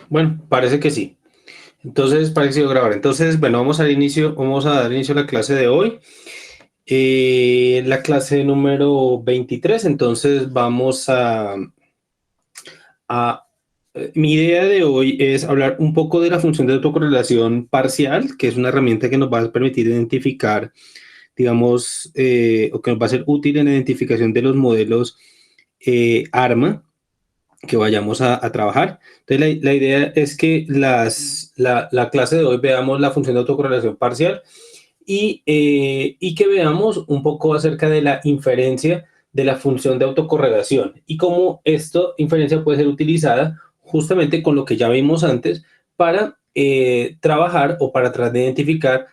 Bueno, parece que sí. Entonces, parece que grabar. Entonces, bueno, vamos a dar inicio a la clase de hoy. La clase número 23. Entonces, mi idea de hoy es hablar un poco de la función de autocorrelación parcial, que es una herramienta que nos va a permitir identificar, digamos, o que nos va a ser útil en la identificación de los modelos ARMA que vayamos a trabajar. Entonces, la idea es que la clase de hoy veamos la función de autocorrelación parcial y que veamos un poco acerca de la inferencia de la función de autocorrelación y cómo esta inferencia puede ser utilizada justamente con lo que ya vimos antes para trabajar o para tratar de identificar,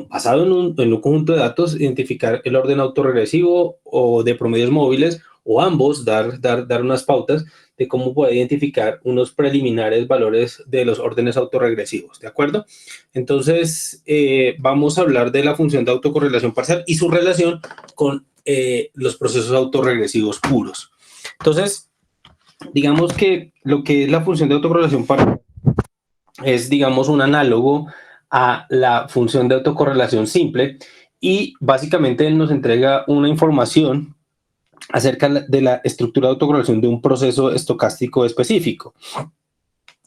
basado en un conjunto de datos, identificar el orden autorregresivo o de promedios móviles o ambos, dar unas pautas de cómo puede identificar unos preliminares valores de los órdenes autorregresivos, ¿de acuerdo? Entonces, vamos a hablar de la función de autocorrelación parcial y su relación con los procesos autorregresivos puros. Entonces, digamos que lo que es la función de autocorrelación parcial es, digamos, un análogo a la función de autocorrelación simple y básicamente nos entrega una información acerca de la estructura de autocorrelación de un proceso estocástico específico.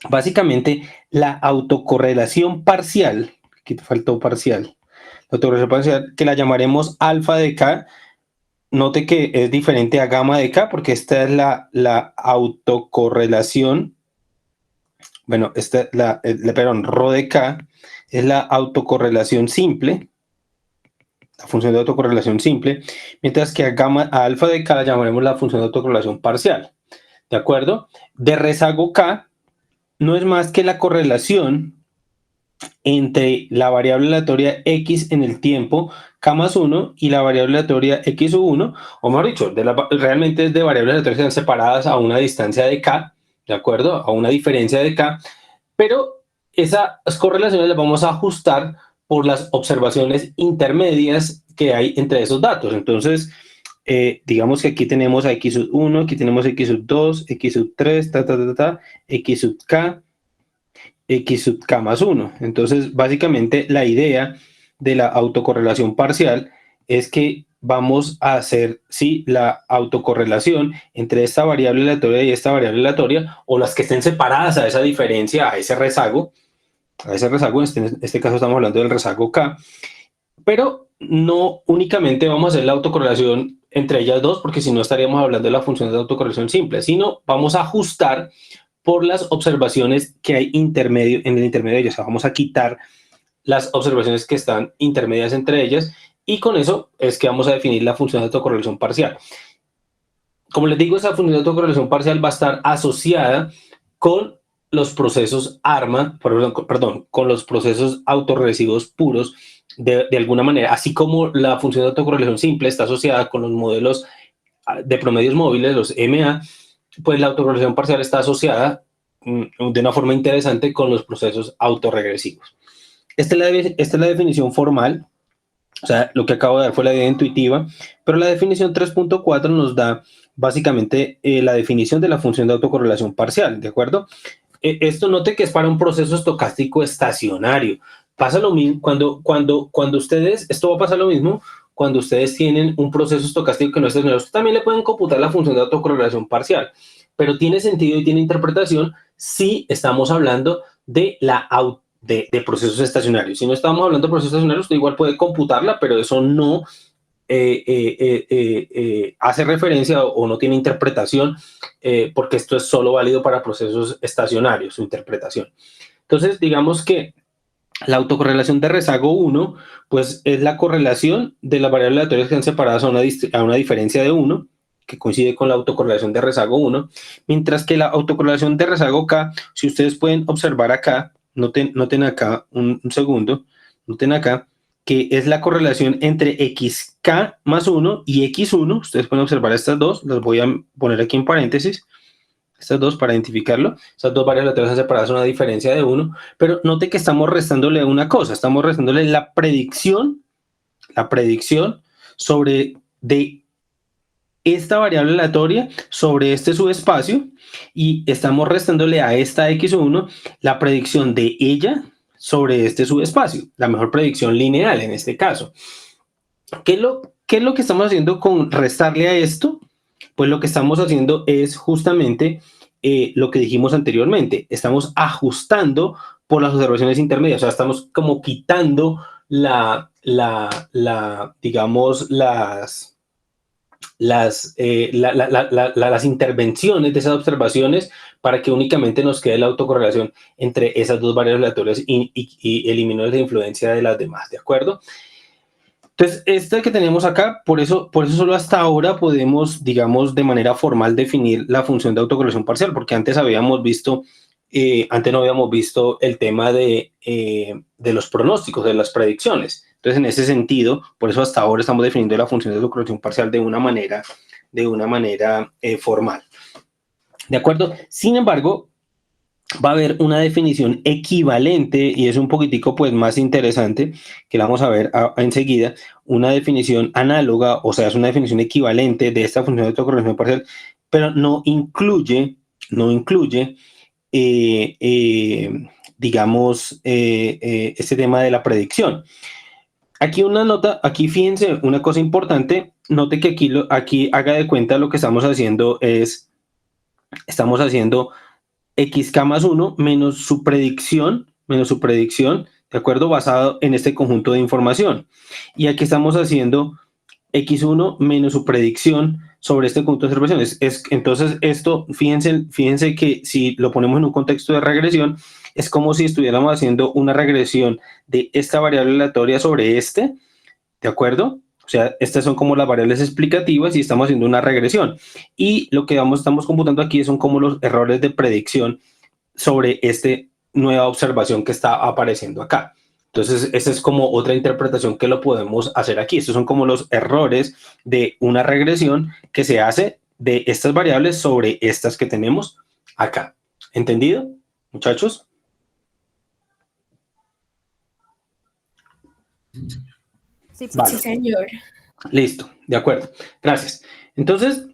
Básicamente, la autocorrelación parcial, aquí te faltó parcial, la autocorrelación parcial, que la llamaremos alfa de K, note que es diferente a gamma de K, porque esta es la autocorrelación, bueno, perdón, rho de K es la autocorrelación simple, la función de autocorrelación simple, mientras que a alfa de K la llamaremos la función de autocorrelación parcial, ¿de acuerdo? De rezago K no es más que la correlación entre la variable aleatoria x en el tiempo k más 1 y la variable aleatoria x1, o mejor dicho, realmente es de variables aleatorias que están separadas a una distancia de k, ¿de acuerdo? A una diferencia de k, pero esas correlaciones las vamos a ajustar por las observaciones intermedias que hay entre esos datos. Entonces, digamos que aquí tenemos a x1, aquí tenemos x2, x3, x sub k, x sub k más 1. Entonces, básicamente, la idea de la autocorrelación parcial es que vamos a hacer, sí, la autocorrelación entre esta variable aleatoria y esta variable aleatoria, o las que estén separadas a esa diferencia, a ese rezago, en este caso estamos hablando del rezago K, pero no únicamente vamos a hacer la autocorrelación entre ellas dos, porque si no estaríamos hablando de la función de autocorrelación simple, sino vamos a ajustar por las observaciones que hay en el intermedio de ellas. O sea, vamos a quitar las observaciones que están intermedias entre ellas y con eso es que vamos a definir la función de autocorrelación parcial. Como les digo, esa función de autocorrelación parcial va a estar asociada con los procesos ARMA, perdón, con los procesos autorregresivos puros de alguna manera, así como la función de autocorrelación simple está asociada con los modelos de promedios móviles, los MA, pues la autocorrelación parcial está asociada de una forma interesante con los procesos autorregresivos. Esta es la definición formal, o sea, lo que acabo de dar fue la idea intuitiva, pero la definición 3.4 nos da básicamente la definición de la función de autocorrelación parcial, ¿de acuerdo? Esto note que es para un proceso estocástico estacionario. Pasa lo mismo cuando ustedes, esto va a pasar lo mismo cuando ustedes tienen un proceso estocástico que no es estacionario. Ustedes también le pueden computar la función de autocorrelación parcial, pero tiene sentido y tiene interpretación si estamos hablando de procesos estacionarios. Si no estamos hablando de procesos estacionarios, usted igual puede computarla, pero eso no hace referencia o no tiene interpretación, porque esto es solo válido para procesos estacionarios, su interpretación. Entonces, digamos que la autocorrelación de rezago 1, pues es la correlación de las variables aleatorias que están separadas a una diferencia de 1, que coincide con la autocorrelación de rezago 1, mientras que la autocorrelación de rezago K, si ustedes pueden observar acá, noten acá un segundo, noten acá, que es la correlación entre xk más 1 y x1, ustedes pueden observar estas dos, las voy a poner aquí en paréntesis, estas dos para identificarlo, estas dos variables laterales separadas son una diferencia de 1, pero note que estamos restándole una cosa, estamos restándole la predicción sobre de esta variable aleatoria sobre este subespacio y estamos restándole a esta x1 la predicción de ella sobre este subespacio, la mejor predicción lineal en este caso. ¿Qué es lo que estamos haciendo con restarle a esto? Pues lo que estamos haciendo es justamente lo que dijimos anteriormente. Estamos ajustando por las observaciones intermedias, o sea, estamos como quitando digamos, las intervenciones de esas observaciones para que únicamente nos quede la autocorrelación entre esas dos variables aleatorias y eliminemos la influencia de las demás, ¿de acuerdo? Entonces, esta que tenemos acá, por eso solo hasta ahora podemos, digamos, de manera formal definir la función de autocorrelación parcial, porque antes habíamos visto, antes no habíamos visto el tema de los pronósticos, de las predicciones. Entonces, en ese sentido, por eso hasta ahora estamos definiendo la función de autocorrelación parcial de una manera formal. ¿De acuerdo? Sin embargo, va a haber una definición equivalente y es un poquitico pues más interesante que la vamos a ver enseguida, una definición análoga, o sea, es una definición equivalente de esta función de autocorrelación parcial, pero no incluye digamos, este tema de la predicción. Aquí una nota, aquí fíjense una cosa importante, note que aquí haga de cuenta lo que estamos haciendo es, estamos haciendo xk más 1 menos su predicción, ¿de acuerdo? Basado en este conjunto de información. Y aquí estamos haciendo x1 menos su predicción sobre este conjunto de observaciones. Entonces, esto, fíjense que si lo ponemos en un contexto de regresión, es como si estuviéramos haciendo una regresión de esta variable aleatoria sobre este, ¿de acuerdo? O sea, estas son como las variables explicativas y estamos haciendo una regresión. Y lo que estamos computando aquí son como los errores de predicción sobre esta nueva observación que está apareciendo acá. Entonces, esa es como otra interpretación que lo podemos hacer aquí. Estos son como los errores de una regresión que se hace de estas variables sobre estas que tenemos acá. ¿Entendido, muchachos? Sí, vale. sí, señor. Listo, de acuerdo. Gracias. Entonces,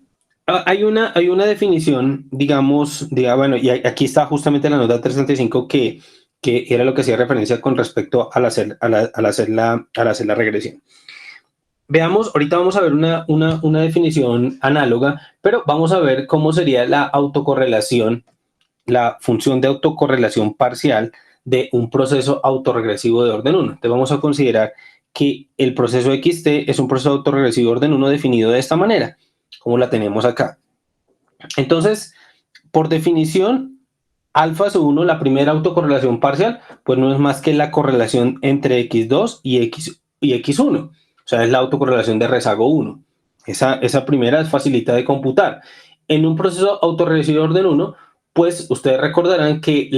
hay una definición, digamos, bueno, y aquí está justamente la nota 335 que era lo que hacía referencia con respecto al hacer la regresión. Veamos, ahorita vamos a ver una definición análoga, pero vamos a ver cómo sería la autocorrelación, la función de autocorrelación parcial de un proceso autorregresivo de orden 1. Entonces vamos a considerar que el proceso XT es un proceso autorregresivo de orden 1 definido de esta manera, como la tenemos acá. Entonces, por definición, alfa sub 1, la primera autocorrelación parcial, pues no es más que la correlación entre x2 y x1. O sea, es la autocorrelación de rezago 1. Esa primera es facilita de computar. En un proceso autorregresivo de orden 1, pues ustedes recordarán que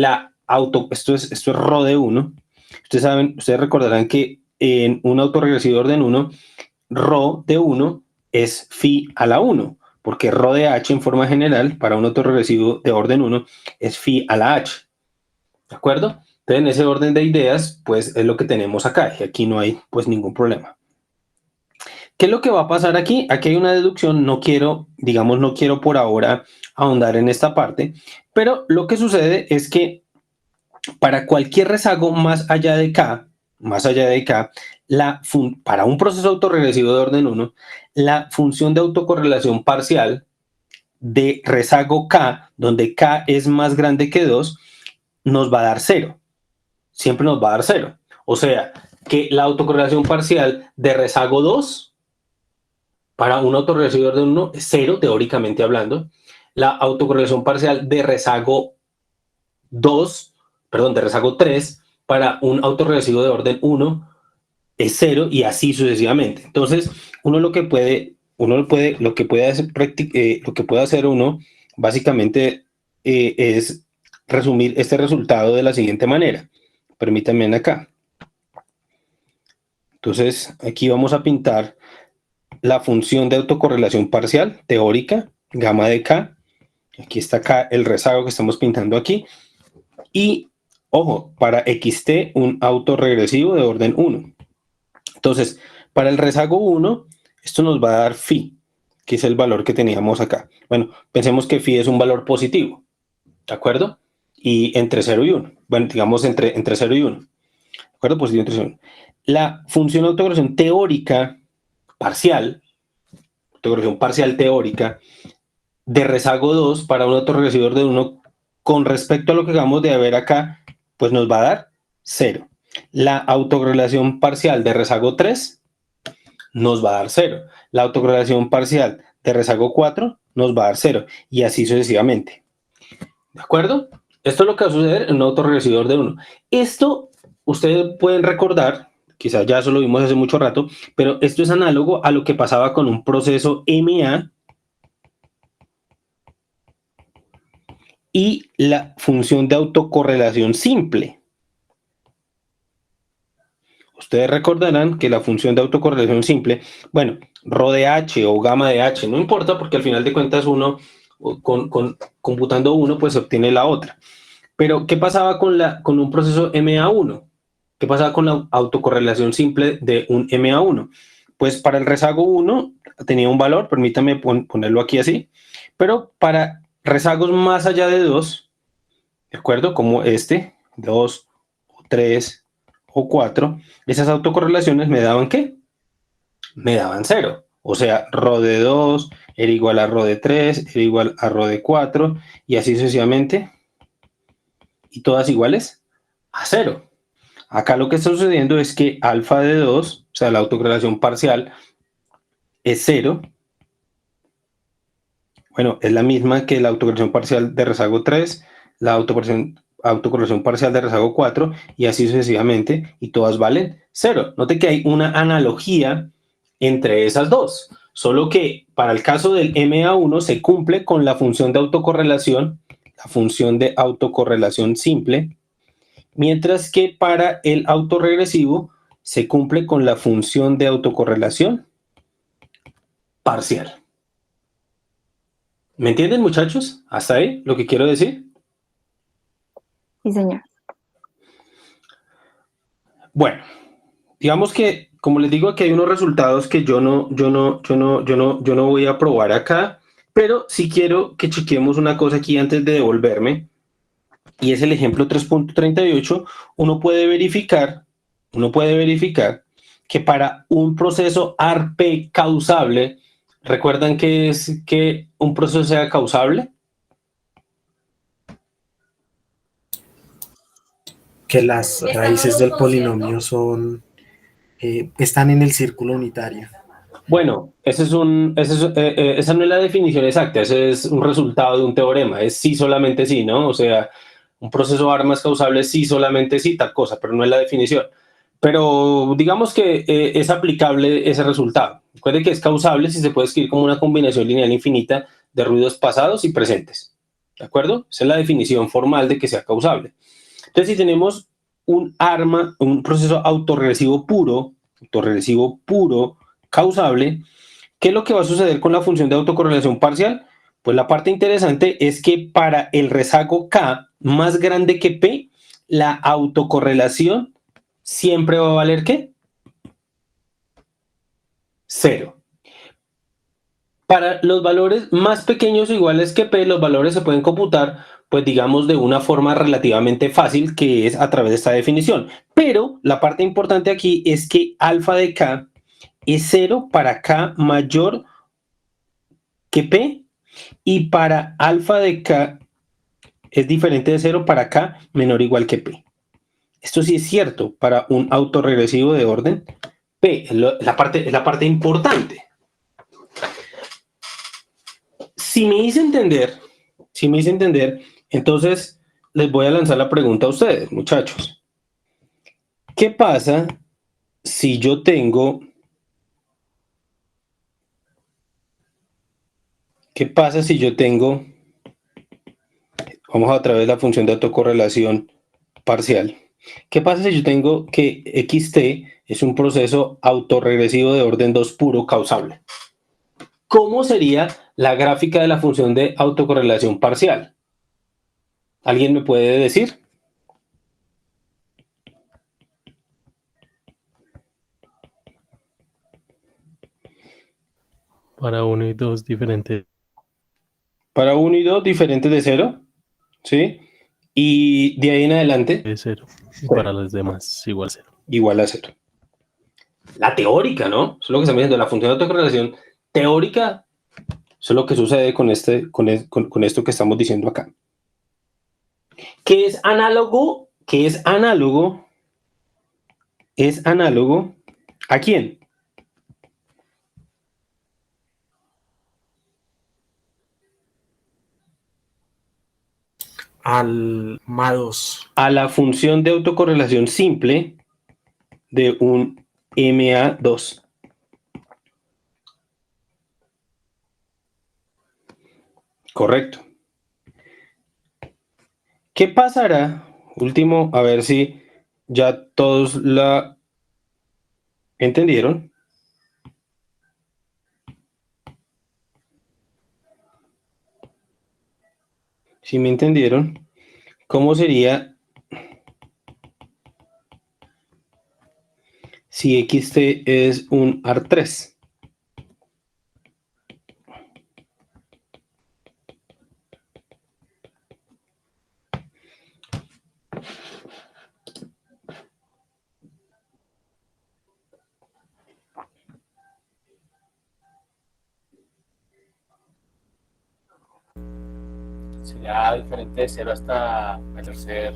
esto es ρ de 1. Ustedes recordarán que en un autorregresivo de orden 1, ρ de 1 es phi a la 1, porque ρ de h en forma general para un autorregresivo de orden 1 es phi a la h. ¿De acuerdo? Entonces, en ese orden de ideas, pues es lo que tenemos acá, y aquí no hay pues ningún problema. ¿Qué es lo que va a pasar aquí? Aquí hay una deducción, no quiero por ahora ahondar en esta parte, pero lo que sucede es que para cualquier rezago más allá de K, para un proceso autorregresivo de orden 1, la función de autocorrelación parcial de rezago K, donde K es más grande que 2, nos va a dar 0. Siempre nos va a dar 0. O sea, que la autocorrelación parcial de rezago 2 para un autorregresivo de orden 1 es 0, teóricamente hablando. La autocorrelación parcial de rezago 3 para un autorregresivo de orden 1 es 0 y así sucesivamente. Entonces, lo que puede hacer uno básicamente es resumir este resultado de la siguiente manera. Permítanme acá. Entonces, aquí vamos a pintar la función de autocorrelación parcial teórica, gamma de K. Aquí está acá el rezago que estamos pintando aquí. Y, ojo, para XT, un autorregresivo de orden 1. Entonces, para el rezago 1, esto nos va a dar phi. que es el valor que teníamos acá. Bueno, pensemos que phi es un valor positivo, ¿de acuerdo? Y entre 0 y 1. Bueno, digamos entre 0 y 1. ¿De acuerdo? Positivo entre 0 y 1. La función de autocorrelación teórica parcial, autocorrelación parcial teórica, de rezago 2 para un autorregresivor de 1 con respecto a lo que acabamos de ver acá, pues nos va a dar 0. La autocorrelación parcial de rezago 3 nos va a dar 0. La autocorrelación parcial de rezago 4 nos va a dar 0. Y así sucesivamente. ¿De acuerdo? Esto es lo que va a suceder en un autorregresivor de 1. Esto ustedes pueden recordar, quizás ya eso lo vimos hace mucho rato, pero esto es análogo a lo que pasaba con un proceso MA y la función de autocorrelación simple. Ustedes recordarán que la función de autocorrelación simple, bueno, rho de h o gamma de h, no importa porque al final de cuentas uno, computando uno, pues obtiene la otra. Pero, ¿qué pasaba con un proceso MA1? ¿Qué pasaba con la autocorrelación simple de un MA1? Pues para el rezago 1 tenía un valor, permítame ponerlo aquí así, pero para rezagos más allá de 2, ¿de acuerdo? Como este, 2 o 3 o 4, esas autocorrelaciones me daban ¿qué? Me daban 0. O sea, rho de 2 era igual a rho de 3, era igual a rho de 4, y así sucesivamente, y todas iguales a 0. Acá lo que está sucediendo es que alfa de 2, o sea, la autocorrelación parcial, es 0. Bueno, es la misma que la autocorrelación parcial de rezago 3, la autocorrelación parcial de rezago 4, y así sucesivamente, y todas valen 0. Note que hay una analogía entre esas dos, solo que para el caso del MA1 se cumple con la función de autocorrelación, la función de autocorrelación simple, mientras que para el autorregresivo se cumple con la función de autocorrelación parcial. ¿Me entienden, muchachos? ¿Hasta ahí lo que quiero decir? Sí, señor. Bueno, digamos que, como les digo, aquí hay unos resultados que yo no voy a probar acá, pero sí quiero que chequemos una cosa aquí antes de devolverme, y es el ejemplo 3.38. Uno puede verificar que para un proceso ARP causable, ¿recuerdan qué es que un proceso sea causable? Que las raíces del polinomio están en el círculo unitario. Bueno, esa no es la definición exacta, ese es un resultado de un teorema, es sí, solamente sí, ¿no? O sea, un proceso ARP es causable sí, solamente sí, tal cosa, pero no es la definición. Pero digamos que es aplicable ese resultado. Recuerde que es causable si se puede escribir como una combinación lineal infinita de ruidos pasados y presentes. ¿De acuerdo? Esa es la definición formal de que sea causable. Entonces, si tenemos un proceso autorregresivo puro, causable, ¿qué es lo que va a suceder con la función de autocorrelación parcial? Pues la parte interesante es que para el rezago K más grande que P, la autocorrelación siempre va a valer ¿qué? 0. Para los valores más pequeños o iguales que P, los valores se pueden computar, pues digamos, de una forma relativamente fácil, que es a través de esta definición. Pero la parte importante aquí es que alfa de K es 0 para K mayor que P, y para alfa de K es diferente de 0 para K menor o igual que P. Esto sí es cierto para un autorregresivo de orden P, es la parte importante. Si me hice entender, entonces les voy a lanzar la pregunta a ustedes, muchachos. ¿Qué pasa si yo tengo... Vamos a través de la función de autocorrelación parcial. ¿Qué pasa si yo tengo que xt es un proceso autorregresivo de orden 2 puro causable? ¿Cómo sería la gráfica de la función de autocorrelación parcial? ¿Alguien me puede decir? Para 1 y 2 diferentes Para 1 y 2 diferentes de 0, ¿sí? Y de ahí en adelante, de 0. Y para las demás igual 0. igual a 0. La teórica, ¿no? Eso es lo que estamos diciendo, la función de autocorrelación teórica, eso es lo que sucede con esto que estamos diciendo acá. ¿Qué es análogo? ¿Qué es análogo? ¿Es análogo a quién? Al MA2. A la función de autocorrelación simple de un MA2. Correcto. ¿Qué pasará? Último, a ver si ya todos la entendieron. Si me entendieron, ¿cómo sería si XT es un AR3? Sería diferente de 0 hasta el tercer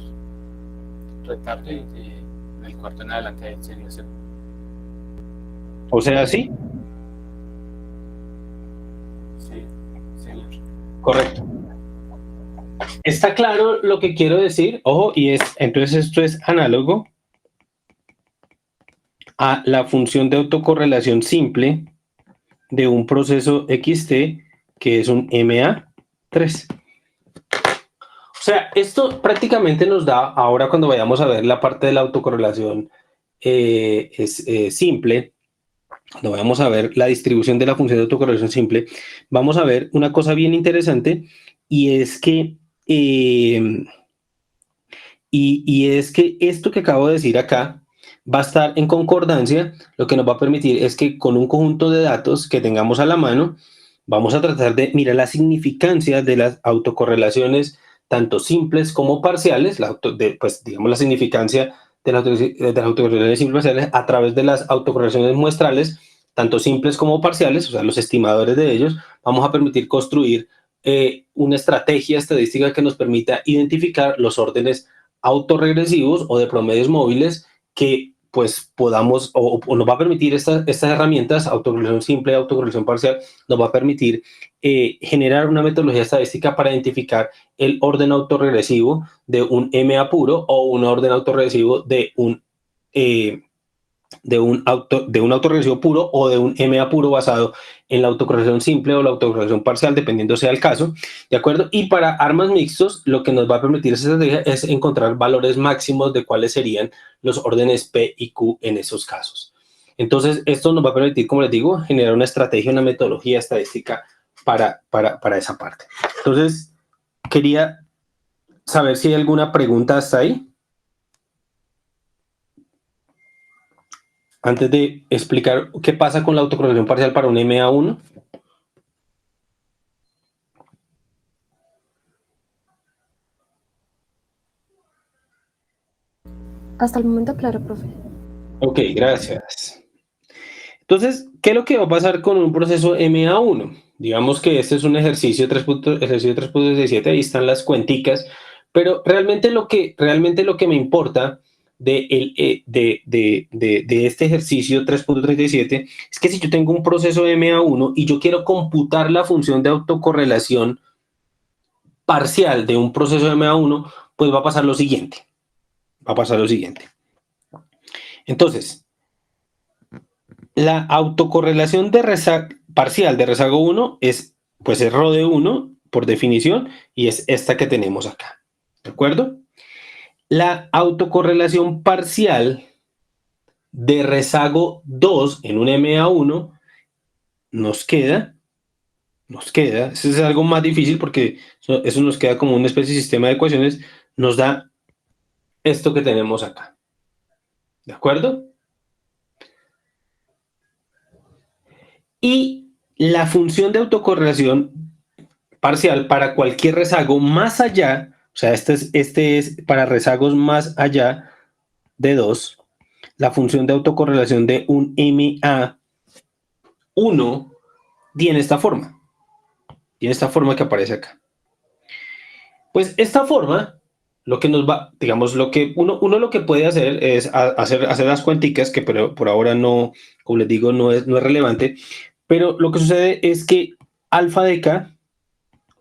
retardo y del cuarto en adelante sería 0. O sea, sí. Sí, señor. Correcto. ¿Está claro lo que quiero decir? Ojo, entonces esto es análogo a la función de autocorrelación simple de un proceso XT que es un MA3. O sea, esto prácticamente nos da, ahora cuando vayamos a ver la parte de la autocorrelación simple, cuando vayamos a ver la distribución de la función de autocorrelación simple, vamos a ver una cosa bien interesante y es que esto que acabo de decir acá va a estar en concordancia, lo que nos va a permitir es que con un conjunto de datos que tengamos a la mano, vamos a tratar de mirar la significancia de las autocorrelaciones, tanto simples como parciales, pues digamos la significancia de las autocorrelaciones simples y parciales a través de las autocorrelaciones muestrales, tanto simples como parciales, o sea, los estimadores de ellos, vamos a permitir construir una estrategia estadística que nos permita identificar los órdenes autorregresivos o de promedios móviles que pues podamos o nos va a permitir estas herramientas, autocorrelación simple, autocorrelación parcial, nos va a permitir generar una metodología estadística para identificar el orden autorregresivo de un MA puro o un orden autorregresivo de un autorregresivo puro o de un MA puro basado en la autocorrelación simple o la autocorrelación parcial, dependiendo sea el caso, ¿de acuerdo? Y para armas mixtos, lo que nos va a permitir esa estrategia es encontrar valores máximos de cuáles serían los órdenes P y Q en esos casos. Entonces, esto nos va a permitir, como les digo, generar una estrategia, una metodología estadística para esa parte. Entonces, quería saber si hay alguna pregunta hasta ahí, antes de explicar qué pasa con la autocorrelación parcial para un MA1. Hasta el momento, claro, profe. Ok, gracias. Entonces, ¿qué es lo que va a pasar con un proceso MA1? Digamos que este es un ejercicio 3.17, ahí están las cuenticas, pero realmente lo que me importa de este ejercicio 3.37 es que si yo tengo un proceso MA1 y yo quiero computar la función de autocorrelación parcial de un proceso MA1, pues va a pasar lo siguiente. Entonces, la autocorrelación parcial de rezago 1 es ρ de 1 por definición y es esta que tenemos acá. ¿De acuerdo? La autocorrelación parcial de rezago 2 en un MA1 nos queda, eso es algo más difícil porque eso nos queda como una especie de sistema de ecuaciones, nos da esto que tenemos acá. ¿De acuerdo? Y la función de autocorrelación parcial para cualquier rezago más allá, o sea, este es para rezagos más allá de 2, la función de autocorrelación de un MA1 tiene esta forma que aparece acá. Pues esta forma, lo que nos va, digamos, lo que uno lo que puede hacer es hacer las cuenticas, que por ahora no, como les digo, no es relevante, pero lo que sucede es que alfa de K,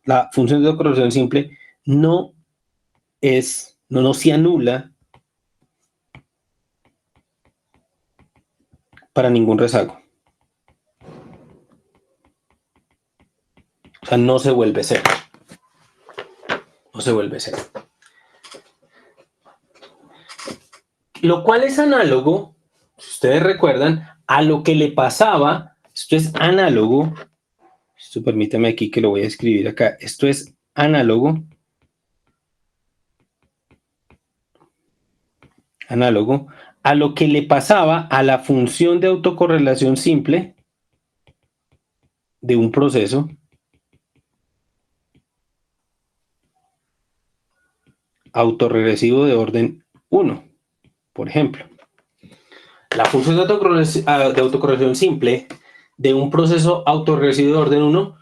la función de autocorrelación simple, no se anula para ningún rezago. O sea, no se vuelve cero. No se vuelve cero. Lo cual es análogo, si ustedes recuerdan, a lo que le pasaba. Esto es análogo. Esto permítame aquí que lo voy a escribir acá. Esto es análogo. Análogo a lo que le pasaba a la función de autocorrelación simple de un proceso autorregresivo de orden 1, por ejemplo. La función de autocorrelación simple de un proceso autorregresivo de orden 1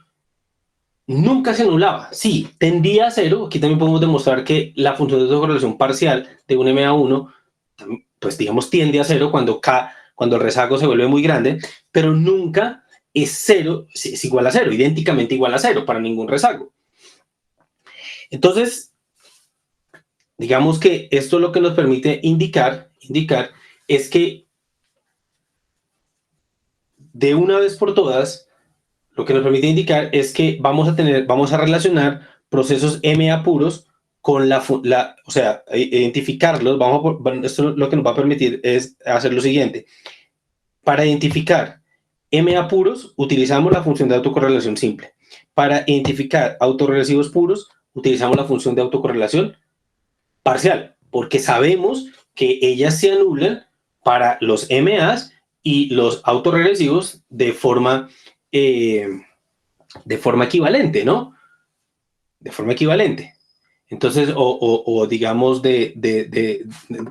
nunca se anulaba. Sí, tendía a cero. Aquí también podemos demostrar que la función de autocorrelación parcial de un MA1, pues digamos, tiende a cero cuando el rezago se vuelve muy grande, pero nunca es cero, es igual a cero, idénticamente igual a cero para ningún rezago. Entonces, digamos que esto lo que nos permite indicar es que de una vez por todas, lo que nos permite indicar es que vamos a relacionar procesos MA puros con o sea, identificarlos. Esto lo que nos va a permitir es hacer lo siguiente. Para identificar MA puros, utilizamos la función de autocorrelación simple. Para identificar autorregresivos puros, utilizamos la función de autocorrelación parcial, porque sabemos que ellas se anulan para los MAs y los autorregresivos de forma equivalente, ¿no? De forma equivalente. Entonces, digamos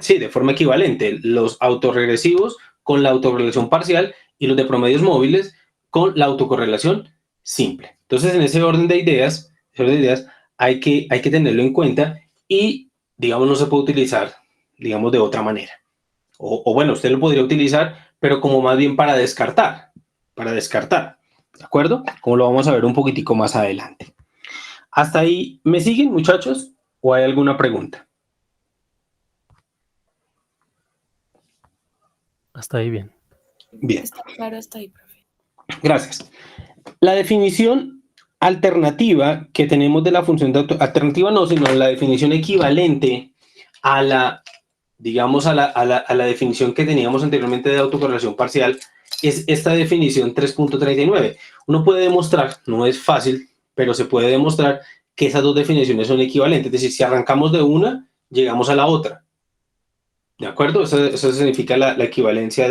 sí, de forma equivalente. Los autorregresivos con la autocorrelación parcial y los de promedios móviles con la autocorrelación simple. Entonces, en ese orden de ideas hay que tenerlo en cuenta y, digamos, no se puede utilizar, digamos, de otra manera. O bueno, usted lo podría utilizar, pero como más bien para descartar, ¿de acuerdo? Como lo vamos a ver un poquitico más adelante. ¿Hasta ahí me siguen, muchachos? ¿O hay alguna pregunta? Hasta ahí bien. Bien. Está claro hasta ahí, profe. Gracias. La definición alternativa que tenemos de la función de alternativa no, sino la definición equivalente a la, digamos, a la definición que teníamos anteriormente de autocorrelación parcial es esta definición 3.39. Uno puede demostrar, no es fácil, pero se puede demostrar que esas dos definiciones son equivalentes. Es decir, si arrancamos de una, llegamos a la otra. ¿De acuerdo? Eso significa la equivalencia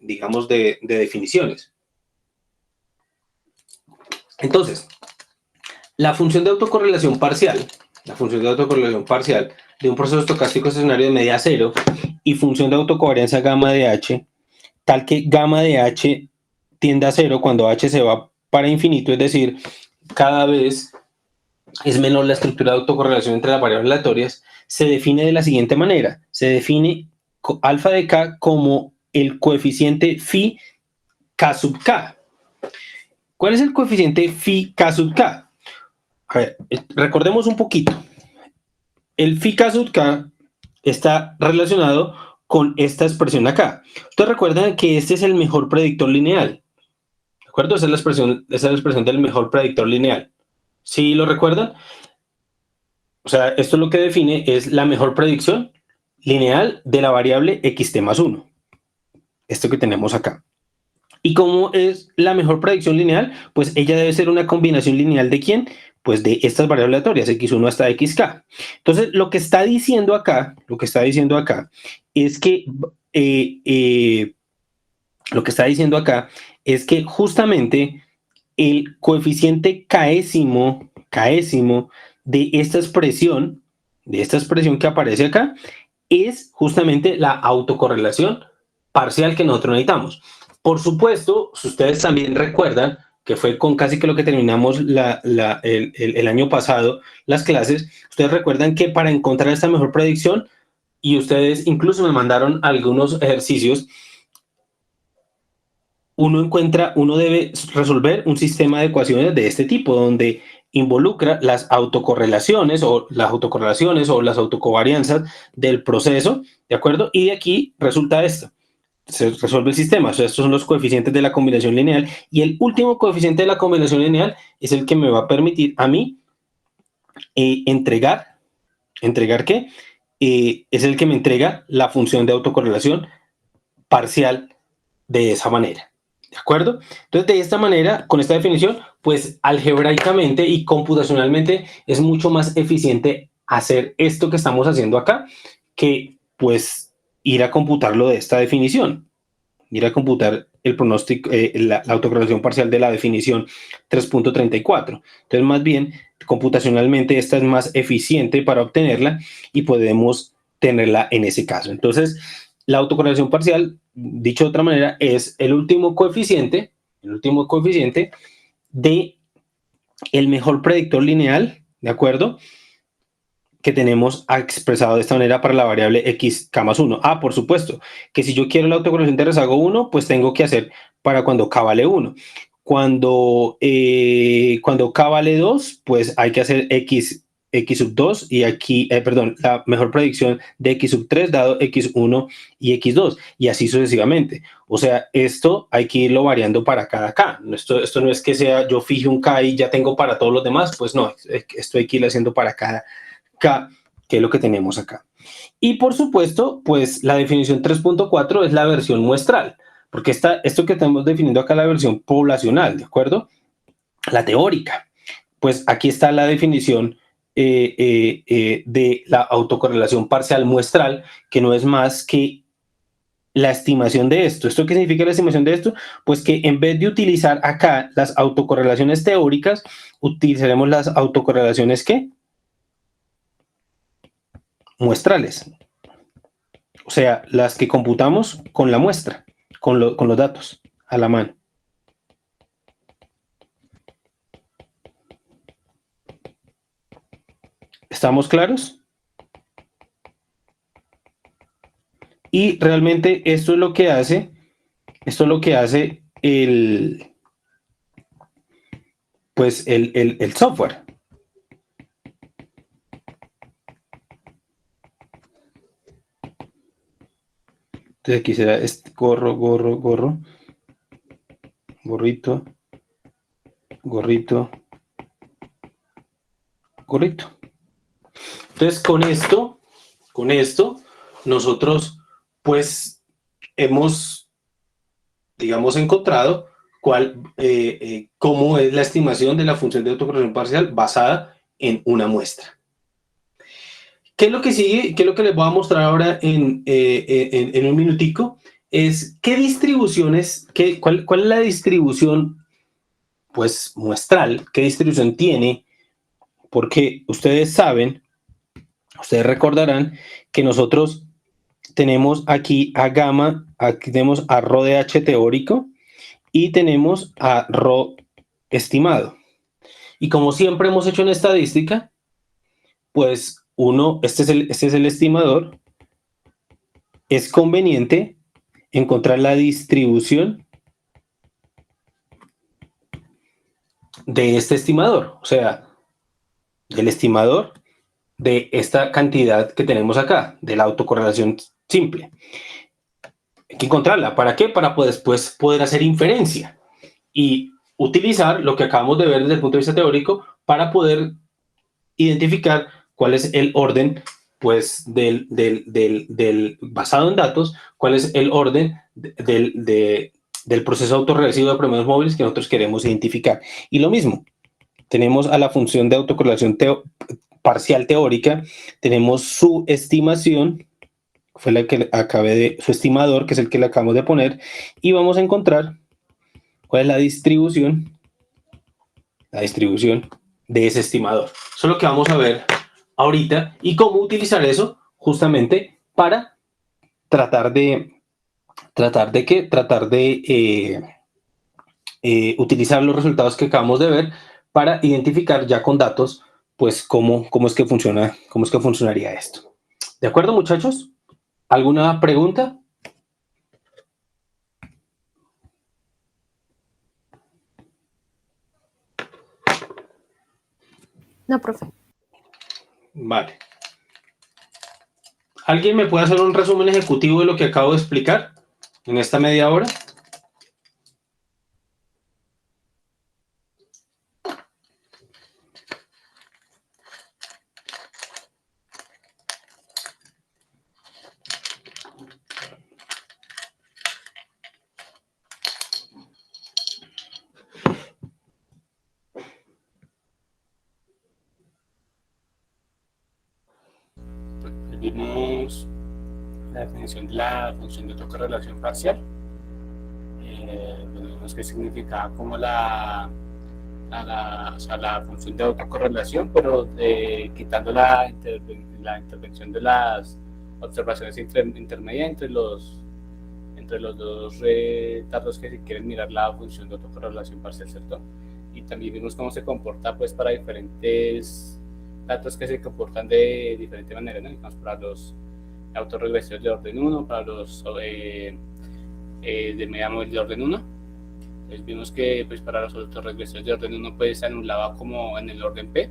digamos, de definiciones. Entonces, la función de autocorrelación parcial de un proceso estocástico estacionario de media cero y función de autocovarianza gamma de H, tal que gamma de H tiende a cero cuando H se va para infinito, es decir, cada vez es menor la estructura de autocorrelación entre las variables aleatorias, se define de la siguiente manera. Se define alfa de K como el coeficiente phi K sub K. ¿Cuál es el coeficiente phi K sub K? A ver, recordemos un poquito. El phi K sub K está relacionado con esta expresión acá. Ustedes recuerdan que este es el mejor predictor lineal. ¿De acuerdo? Esa es la expresión del mejor predictor lineal. ¿Sí lo recuerdan? O sea, esto lo que define es la mejor predicción lineal de la variable xt más 1. Esto que tenemos acá. ¿Y cómo es la mejor predicción lineal? Pues ella debe ser una combinación lineal ¿de quién? Pues de estas variables aleatorias, x1 hasta xk. Entonces, lo que está diciendo acá es que lo que está diciendo acá es que justamente el coeficiente késimo de esta expresión que aparece acá, es justamente la autocorrelación parcial que nosotros necesitamos. Por supuesto, si ustedes también recuerdan, que fue con casi que lo que terminamos el año pasado, las clases, ustedes recuerdan que para encontrar esta mejor predicción, y ustedes incluso me mandaron algunos ejercicios, uno debe resolver un sistema de ecuaciones de este tipo, donde involucra las autocorrelaciones o las autocovarianzas del proceso, ¿de acuerdo? Y de aquí resulta esto. Se resuelve el sistema. O sea, estos son los coeficientes de la combinación lineal, y el último coeficiente de la combinación lineal es el que me va a permitir a mí ¿entregar qué? Es el que me entrega la función de autocorrelación parcial de esa manera. ¿De acuerdo? Entonces, de esta manera, con esta definición, pues algebraicamente y computacionalmente es mucho más eficiente hacer esto que estamos haciendo acá que, pues, ir a computarlo de esta definición, ir a computar el pronóstico, la autocorrelación parcial de la definición 3.34. Entonces, más bien, computacionalmente esta es más eficiente para obtenerla y podemos tenerla en ese caso. Entonces, la autocorrelación parcial, dicho de otra manera, es el último coeficiente de el mejor predictor lineal, ¿de acuerdo?, que tenemos expresado de esta manera para la variable x, k más 1. Por supuesto, que si yo quiero la autocorrelación de rezago 1, pues tengo que hacer para cuando k vale 1. Cuando k vale 2, pues hay que hacer x sub 2 y aquí, la mejor predicción de x sub 3 dado x1 y x2 y así sucesivamente. O sea, esto hay que irlo variando para cada k. Esto no es que sea yo fije un k y ya tengo para todos los demás, pues no, esto hay que irlo haciendo para cada k, que es lo que tenemos acá. Y por supuesto, pues la definición 3.4 es la versión muestral, porque esto que estamos definiendo acá es la versión poblacional, ¿de acuerdo? La teórica. Pues aquí está la definición de la autocorrelación parcial muestral, que no es más que la estimación de esto. ¿Esto qué significa la estimación de esto? Pues que en vez de utilizar acá las autocorrelaciones teóricas, utilizaremos las autocorrelaciones ¿qué? Muestrales. O sea, las que computamos con la muestra, con los datos a la mano. ¿Estamos claros? Y realmente esto es lo que hace el software. Entonces aquí será este gorrito, gorrito. Entonces con esto nosotros pues hemos, digamos, encontrado cómo es la estimación de la función de autocorrelación parcial basada en una muestra. ¿Qué es lo que sigue? ¿Qué es lo que les voy a mostrar ahora en un minutico? Es qué distribuciones, cuál es la distribución pues muestral, qué distribución tiene, porque ustedes recordarán que nosotros tenemos aquí a gamma, aquí tenemos a rho de h teórico y tenemos a rho estimado. Y como siempre hemos hecho en estadística, pues este es el estimador. Es conveniente encontrar la distribución de este estimador, o sea, del estimador de esta cantidad que tenemos acá, de la autocorrelación simple. Hay que encontrarla. ¿Para qué? Para después poder hacer inferencia y utilizar lo que acabamos de ver desde el punto de vista teórico para poder identificar cuál es el orden pues basado en datos, cuál es el orden del proceso autorregresivo de promedios móviles que nosotros queremos identificar. Y lo mismo, tenemos a la función de autocorrelación parcial teórica, tenemos su estimación fue la que acabé de, su estimador, que es el que le acabamos de poner, y vamos a encontrar cuál es la distribución de ese estimador. Eso es lo que vamos a ver ahorita y cómo utilizar eso justamente para tratar de utilizar los resultados que acabamos de ver para identificar ya con datos, pues cómo es que funcionaría esto. ¿De acuerdo, muchachos? ¿Alguna pregunta? No, profe. Vale. ¿Alguien me puede hacer un resumen ejecutivo de lo que acabo de explicar en esta media hora? Vimos la definición de la función de autocorrelación parcial. Vimos qué significaba como la función de autocorrelación, pero quitando la intervención de las observaciones intermedias entre los dos datos que se quieren mirar la función de autocorrelación parcial, ¿cierto? Y también vimos cómo se comporta pues para diferentes datos que se comportan de diferente manera, ¿no? Digamos, para los autorregresivos de orden 1, para los de media móvil de orden 1. Entonces vimos que pues, para los autorregresivos de orden 1 pues, se anulaba como en el orden P.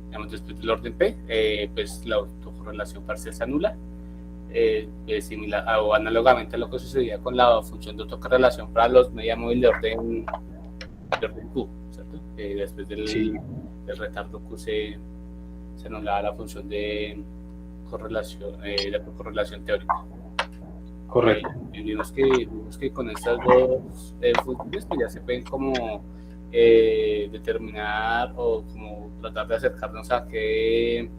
Digamos, después del orden P, pues la autocorrelación parcial se anula. Similar o análogamente a lo que sucedía con la función de autocorrelación para los media móvil de orden Q, ¿cierto? Después del retardo Q se anulaba la función de correlación teórica. Correcto. Vimos que con estas dos funciones pues ya se pueden como determinar o como tratar de acercarnos a qué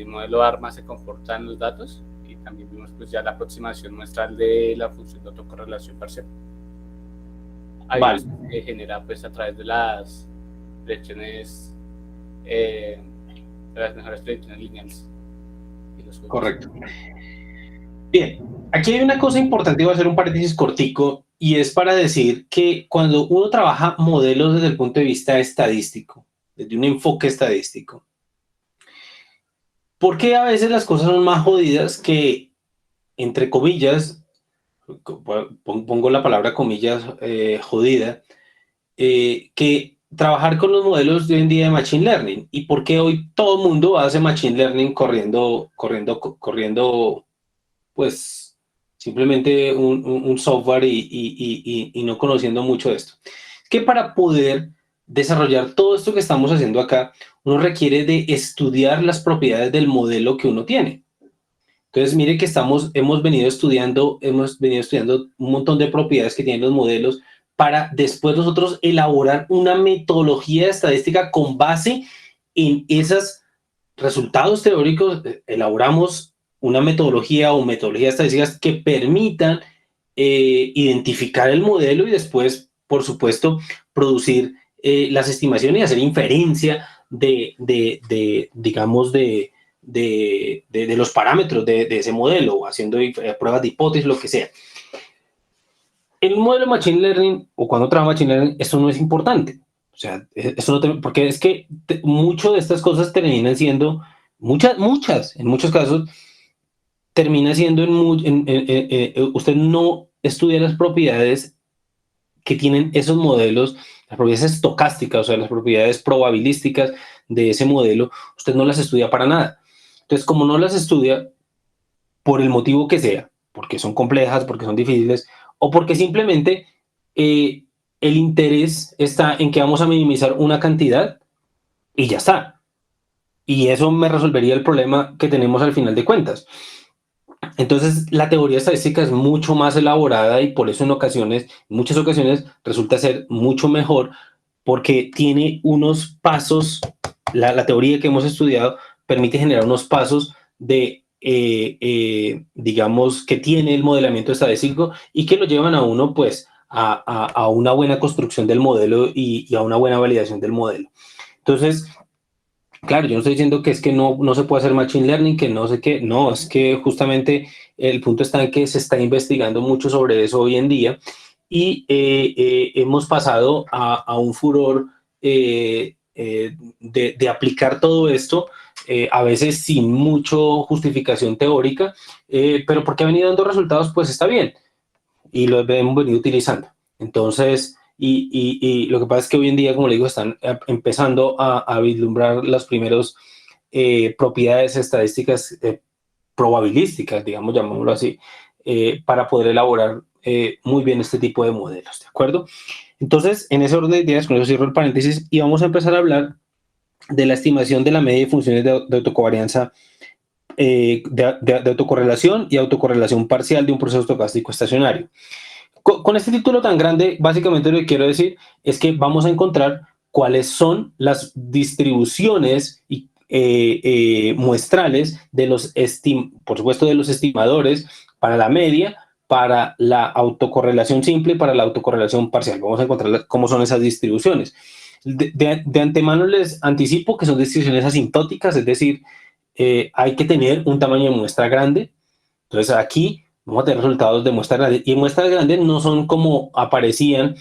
modelo ARMA se comportan los datos, y también vimos pues ya la aproximación muestral de la función de autocorrelación parcial. Ahí vale. Se genera pues a través de las predicciones de las mejores predicciones lineales. Correcto. Bien, aquí hay una cosa importante, voy a hacer un paréntesis cortico, y es para decir que cuando uno trabaja modelos desde el punto de vista estadístico, desde un enfoque estadístico, ¿por qué a veces las cosas son más jodidas que, entre comillas, pongo la palabra comillas jodida, que trabajar con los modelos de hoy en día de Machine Learning? ¿Y por qué hoy todo el mundo hace Machine Learning corriendo pues simplemente un software y no conociendo mucho de esto? Es que para poder desarrollar todo esto que estamos haciendo acá, uno requiere de estudiar las propiedades del modelo que uno tiene. Entonces, mire que hemos venido estudiando un montón de propiedades que tienen los modelos para después nosotros elaborar una metodología estadística con base en esos resultados teóricos. Elaboramos una metodología o metodologías estadísticas que permitan identificar el modelo y después, por supuesto, producir las estimaciones y hacer inferencia de los parámetros de ese modelo, o haciendo pruebas de hipótesis, lo que sea. En un modelo de Machine Learning, o cuando trabaja Machine Learning, eso no es importante. O sea, eso no porque es que mucho de estas cosas terminan siendo, en muchos casos, termina siendo usted no estudia las propiedades que tienen esos modelos, las propiedades estocásticas, o sea, las propiedades probabilísticas de ese modelo, usted no las estudia para nada. Entonces, como no las estudia, por el motivo que sea, porque son complejas, porque son difíciles, o porque simplemente el interés está en que vamos a minimizar una cantidad y ya está. Y eso me resolvería el problema que tenemos al final de cuentas. Entonces, la teoría estadística es mucho más elaborada y por eso en muchas ocasiones, resulta ser mucho mejor, porque tiene unos pasos, la teoría que hemos estudiado permite generar unos pasos de digamos, que tiene el modelamiento estadístico y que lo llevan a uno, pues, a una buena construcción del modelo y a una buena validación del modelo. Entonces, claro, yo no estoy diciendo que es que no se puede hacer machine learning, que no sé qué, no, es que justamente el punto está en que se está investigando mucho sobre eso hoy en día y hemos pasado a un furor de aplicar todo esto, a veces sin mucho justificación teórica, pero porque ha venido dando resultados, pues está bien y lo hemos venido utilizando. Entonces, y lo que pasa es que hoy en día, como le digo, están empezando a vislumbrar las primeras propiedades estadísticas probabilísticas, digamos, llamémoslo así, para poder elaborar muy bien este tipo de modelos, ¿de acuerdo? Entonces, en ese orden de ideas, con eso cierro el paréntesis y vamos a empezar a hablar de la estimación de la media de funciones de autocovarianza, de autocorrelación y autocorrelación parcial de un proceso estocástico estacionario. Con este título tan grande, básicamente lo que quiero decir es que vamos a encontrar cuáles son las distribuciones muestrales de los, por supuesto, de los estimadores para la media, para la autocorrelación simple y para la autocorrelación parcial. Vamos a encontrar cómo son esas distribuciones. De antemano les anticipo que son distribuciones asintóticas, es decir, hay que tener un tamaño de muestra grande. Entonces aquí vamos a tener resultados de muestras grandes. Y muestras grandes no son como aparecían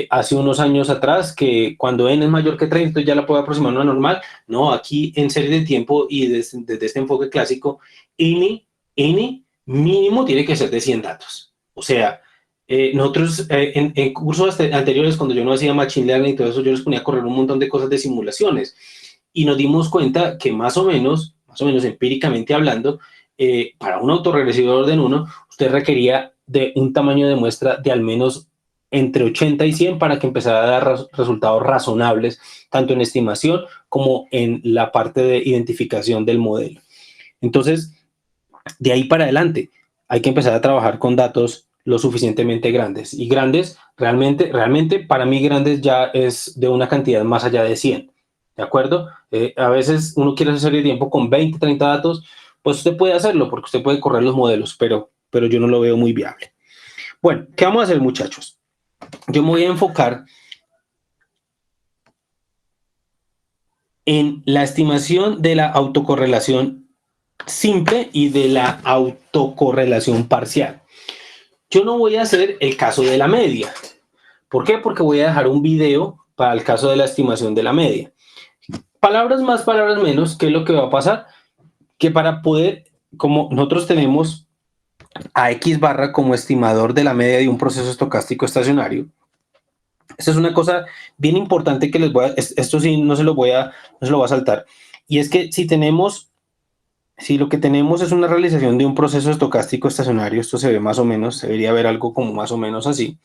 hace unos años atrás, que cuando n es mayor que 30, ya la puedo aproximar a una normal. No, aquí en serie de tiempo y desde este enfoque clásico, n mínimo tiene que ser de 100 datos. O sea, nosotros en cursos anteriores, cuando yo no hacía machine learning y todo eso, yo les ponía a correr un montón de cosas de simulaciones. Y nos dimos cuenta que más o menos empíricamente hablando, para un autorregresivo de orden 1, usted requería de un tamaño de muestra de al menos entre 80 y 100 para que empezara a dar resultados razonables, tanto en estimación como en la parte de identificación del modelo. Entonces, de ahí para adelante, hay que empezar a trabajar con datos lo suficientemente grandes. Y grandes, realmente para mí grandes ya es de una cantidad más allá de 100. ¿De acuerdo? A veces uno quiere hacer serie de tiempo con 20, 30 datos, pues usted puede hacerlo porque usted puede correr los modelos, pero yo no lo veo muy viable. Bueno, ¿qué vamos a hacer, muchachos? Yo me voy a enfocar en la estimación de la autocorrelación simple y de la autocorrelación parcial. Yo no voy a hacer el caso de la media. ¿Por qué? Porque voy a dejar un video para el caso de la estimación de la media. Palabras más, palabras menos, ¿qué es lo que va a pasar? Que para poder, como nosotros tenemos a X barra como estimador de la media de un proceso estocástico estacionario, esto es una cosa bien importante que les voy a, esto sí no se lo voy a saltar, y es que si lo que tenemos es una realización de un proceso estocástico estacionario, esto se ve más o menos, se debería ver algo como más o menos así.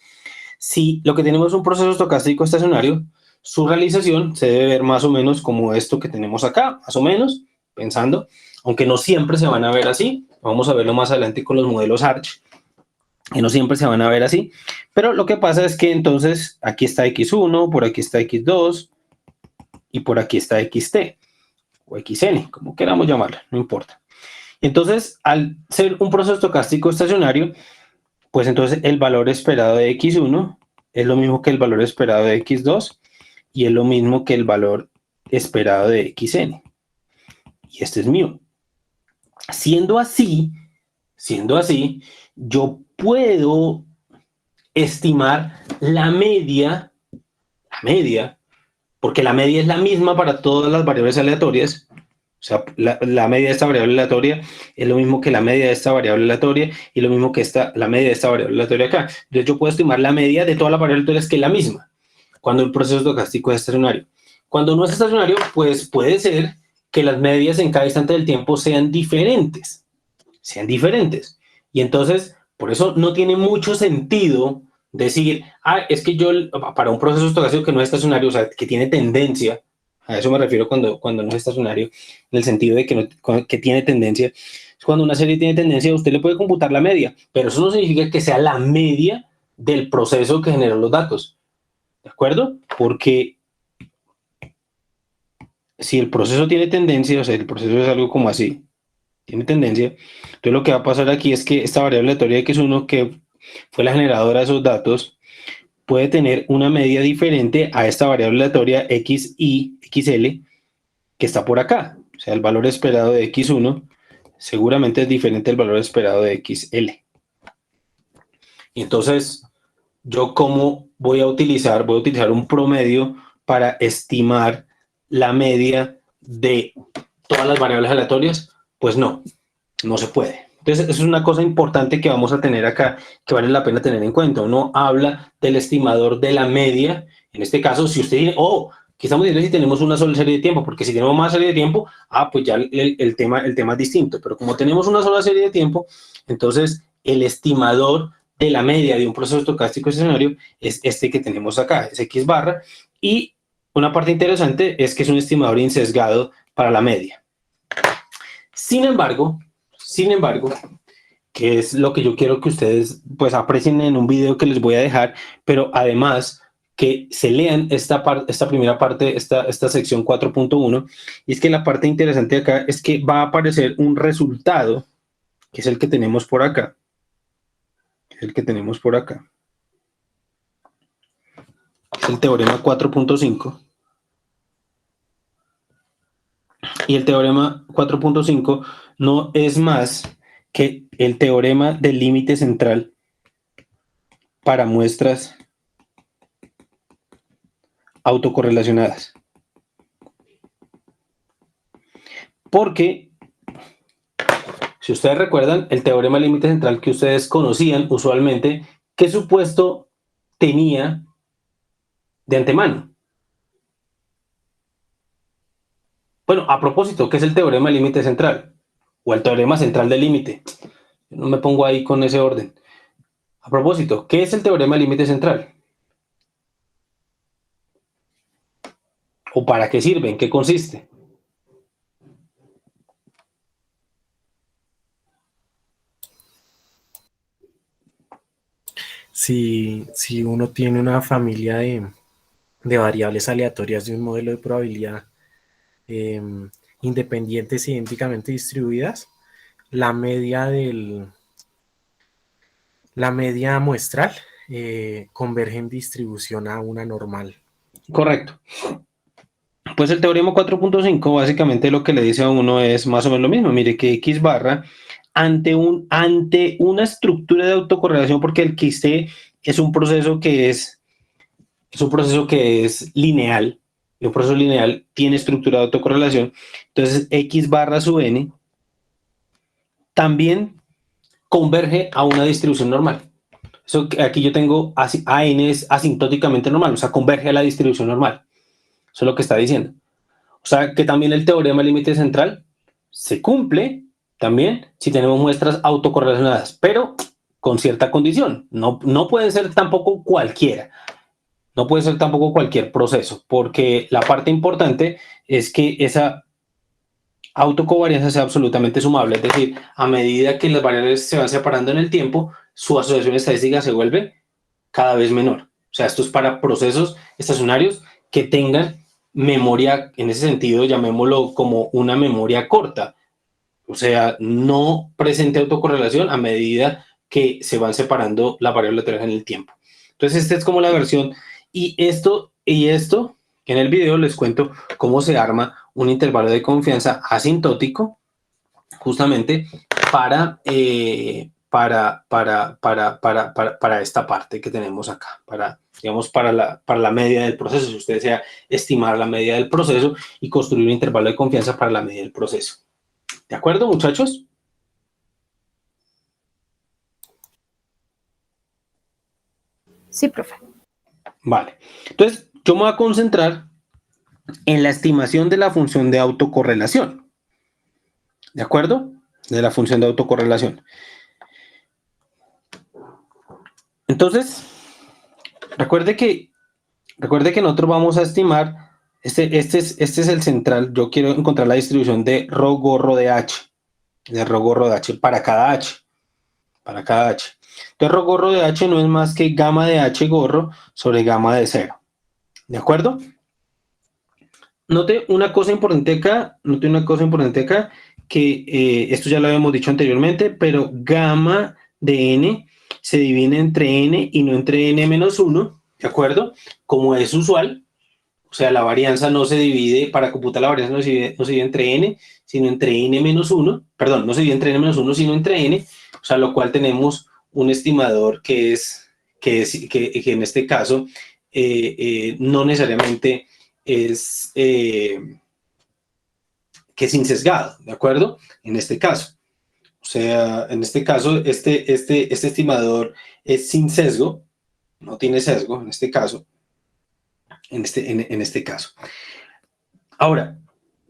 Si lo que tenemos es un proceso estocástico estacionario, su realización se debe ver más o menos como esto que tenemos acá, más o menos, pensando, aunque no siempre se van a ver así, vamos a verlo más adelante con los modelos Arch, que no siempre se van a ver así, pero lo que pasa es que entonces aquí está X1, por aquí está X2 y por aquí está XT o XN, como queramos llamarlo, no importa. Entonces, al ser un proceso estocástico estacionario, pues entonces el valor esperado de X1 es lo mismo que el valor esperado de X2 y es lo mismo que el valor esperado de XN. Y este es mío. Siendo así, yo puedo estimar la media, porque la media es la misma para todas las variables aleatorias. O sea, la media de esta variable aleatoria es lo mismo que la media de esta variable aleatoria y lo mismo que la media de esta variable aleatoria acá. Entonces yo puedo estimar la media de todas las variables aleatorias, que es la misma cuando el proceso estocástico es estacionario. Cuando no es estacionario, pues puede ser que las medias en cada instante del tiempo sean diferentes. Y entonces, por eso no tiene mucho sentido decir, es que yo, para un proceso estocástico que no es estacionario, o sea, que tiene tendencia, a eso me refiero cuando no es estacionario, en el sentido de que tiene tendencia. Es cuando una serie tiene tendencia, usted le puede computar la media, pero eso no significa que sea la media del proceso que generó los datos. ¿De acuerdo? Porque si el proceso tiene tendencia, o sea, el proceso es algo como así, tiene tendencia. Entonces lo que va a pasar aquí es que esta variable aleatoria x1, que fue la generadora de esos datos, puede tener una medida diferente a esta variable aleatoria xi, xl, que está por acá. O sea, el valor esperado de x1 seguramente es diferente al valor esperado de xl. Y entonces, ¿yo cómo voy a utilizar? Voy a utilizar un promedio para estimar la media de todas las variables aleatorias. Pues no se puede. Entonces, eso es una cosa importante que vamos a tener acá, que vale la pena tener en cuenta. Uno habla del estimador de la media. En este caso, si usted dice, ¿qué estamos diciendo si tenemos una sola serie de tiempo? Porque si tenemos más serie de tiempo, pues ya el tema es distinto. Pero como tenemos una sola serie de tiempo, entonces el estimador de la media de un proceso estocástico estacionario es este que tenemos acá, es X barra. Y una parte interesante es que es un estimador insesgado para la media. Sin embargo, que es lo que yo quiero que ustedes pues aprecien en un video que les voy a dejar, pero además que se lean esta primera parte, esta sección 4.1, y es que la parte interesante acá es que va a aparecer un resultado, que es el que tenemos por acá. Es el teorema 4.5. Y el teorema 4.5 no es más que el teorema del límite central para muestras autocorrelacionadas. Porque, si ustedes recuerdan, el teorema del límite central que ustedes conocían usualmente, ¿qué supuesto tenía de antemano? Bueno, a propósito, ¿qué es el teorema del límite central? O el teorema central del límite. No me pongo ahí con ese orden. A propósito, ¿qué es el teorema del límite central? ¿O para qué sirve? ¿En qué consiste? Si uno tiene una familia de variables aleatorias de un modelo de probabilidad independientes e idénticamente distribuidas, la media muestral converge en distribución a una normal. Correcto. Pues el teorema 4.5 básicamente lo que le dice a uno es más o menos lo mismo. Mire que X barra ante una estructura de autocorrelación, porque el XT es un proceso que es lineal, y un proceso lineal tiene estructura de autocorrelación. Entonces X barra sub n también converge a una distribución normal. Eso aquí yo tengo AN es asintóticamente normal, o sea, converge a la distribución normal. Eso es lo que está diciendo. O sea, que también el teorema del límite central se cumple también si tenemos muestras autocorrelacionadas, pero con cierta condición. No puede ser tampoco cualquiera. No puede ser tampoco cualquier proceso, porque la parte importante es que esa autocovarianza sea absolutamente sumable. Es decir, a medida que las variables se van separando en el tiempo, su asociación estadística se vuelve cada vez menor. O sea, esto es para procesos estacionarios que tengan memoria, en ese sentido, llamémoslo como una memoria corta. O sea, no presente autocorrelación a medida que se van separando las variables laterales en el tiempo. Entonces, esta es como la versión. Y esto, en el video les cuento cómo se arma un intervalo de confianza asintótico, justamente para esta parte que tenemos acá, para la media del proceso. Si usted desea estimar la media del proceso y construir un intervalo de confianza para la media del proceso. ¿De acuerdo, muchachos? Sí, profe. Vale. Entonces, yo me voy a concentrar en la estimación de la función de autocorrelación. ¿De acuerdo? De la función de autocorrelación. Entonces, recuerde que nosotros vamos a estimar, este es el central. Yo quiero encontrar la distribución de rho gorro de H, para cada H. Entonces, rho gorro de H no es más que gamma de H gorro sobre gamma de 0. ¿De acuerdo? Note una cosa importante acá, que esto ya lo habíamos dicho anteriormente, pero gamma de n se divide entre n y no entre n menos 1, ¿de acuerdo? Como es usual, o sea, la varianza no se divide, para computar la varianza no se divide entre n, sino entre n menos 1, perdón, no se divide entre n menos 1, sino entre n, o sea, lo cual tenemos un estimador que en este caso no necesariamente es que es insesgado, ¿de acuerdo? En este caso. O sea, en este caso, este estimador es sin sesgo, no tiene sesgo en este caso. En este caso. Ahora,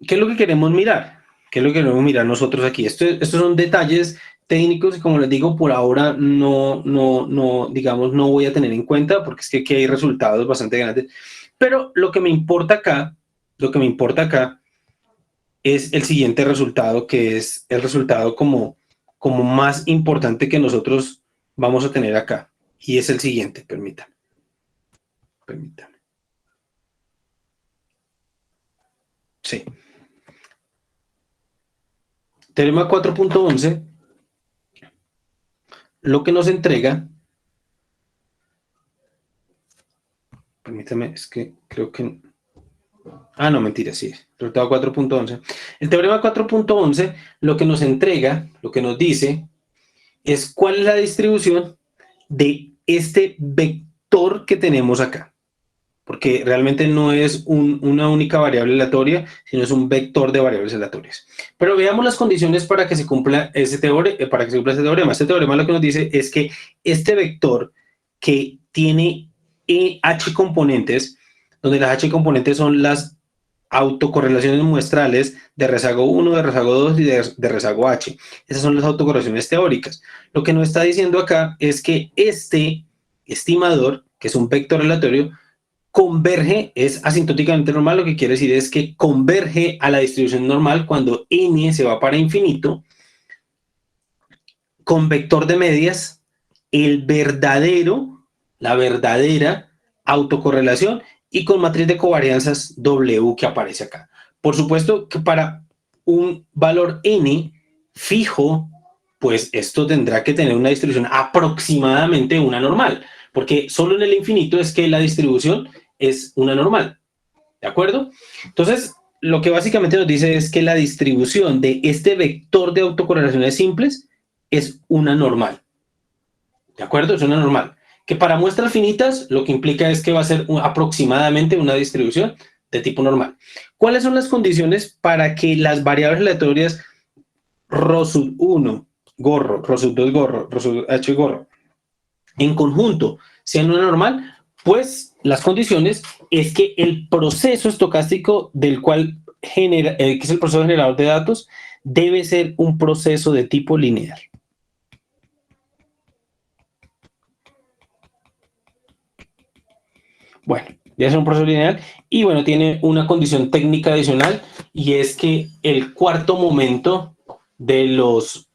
¿qué es lo que queremos mirar? ¿Qué es lo que queremos mirar nosotros aquí? Estos son detalles técnicos y, como les digo, por ahora no voy a tener en cuenta, porque es que aquí hay resultados bastante grandes. Pero lo que me importa acá es el siguiente resultado, que es el resultado como más importante que nosotros vamos a tener acá. Y es el siguiente, permítame. Sí. Teorema 4.11 lo que nos entrega, permítame, es que creo que, no, mentira, sí, resultado 4.11. El teorema 4.11 lo que nos entrega, lo que nos dice, es cuál es la distribución de este vector que tenemos acá. Porque realmente no es una única variable aleatoria, sino es un vector de variables aleatorias. Pero veamos las condiciones para que se cumpla ese teorema. Este teorema lo que nos dice es que este vector que tiene h componentes, donde las h componentes son las autocorrelaciones muestrales de rezago 1, de rezago 2 y de rezago h. Esas son las autocorrelaciones teóricas. Lo que nos está diciendo acá es que este estimador, que es un vector aleatorio, converge, es asintóticamente normal, lo que quiere decir es que converge a la distribución normal cuando n se va para infinito, con vector de medias, la verdadera autocorrelación, y con matriz de covarianzas W que aparece acá. Por supuesto que para un valor n fijo, pues esto tendrá que tener una distribución aproximadamente una normal, porque solo en el infinito es que la distribución es una normal, ¿de acuerdo? Entonces, lo que básicamente nos dice es que la distribución de este vector de autocorrelaciones simples es una normal, ¿de acuerdo? Es una normal, que para muestras finitas lo que implica es que va a ser aproximadamente una distribución de tipo normal. ¿Cuáles son las condiciones para que las variables aleatorias ρ1 gorro, ρ2 gorro, ρh gorro en conjunto sean una normal? Pues las condiciones es que el proceso estocástico del cual genera, que es el proceso generador de datos, debe ser un proceso de tipo lineal. Bueno, ya es un proceso lineal y bueno, tiene una condición técnica adicional, y es que el cuarto momento de los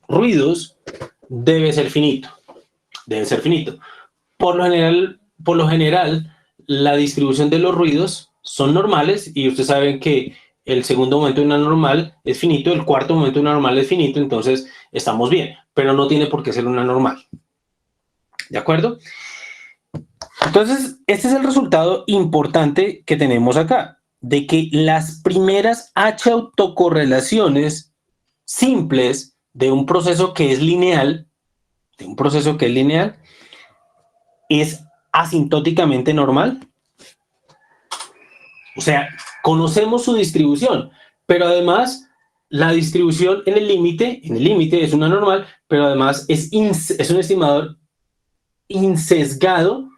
ruidos debe ser finito. Debe ser finito. Por lo general, la distribución de los ruidos son normales, y ustedes saben que el segundo momento de una normal es finito, el cuarto momento de una normal es finito, entonces estamos bien, pero no tiene por qué ser una normal. ¿De acuerdo? Entonces, este es el resultado importante que tenemos acá, de que las primeras H autocorrelaciones simples de un proceso que es lineal, es asintóticamente normal. O sea, conocemos su distribución, pero además la distribución en el límite es una normal, pero además es un estimador insesgado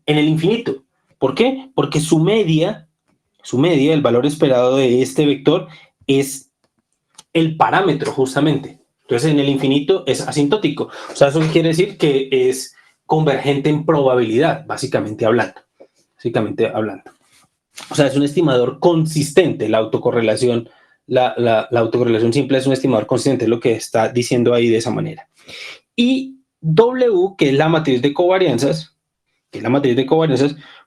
en el infinito. ¿Por qué? Porque su media, el valor esperado de este vector, es el parámetro justamente. Entonces en el infinito es asintótico. O sea, eso quiere decir que es convergente en probabilidad, básicamente hablando. O sea, es un estimador consistente. La autocorrelación simple es un estimador consistente, es lo que está diciendo ahí de esa manera. Y W, que es la matriz de covarianzas,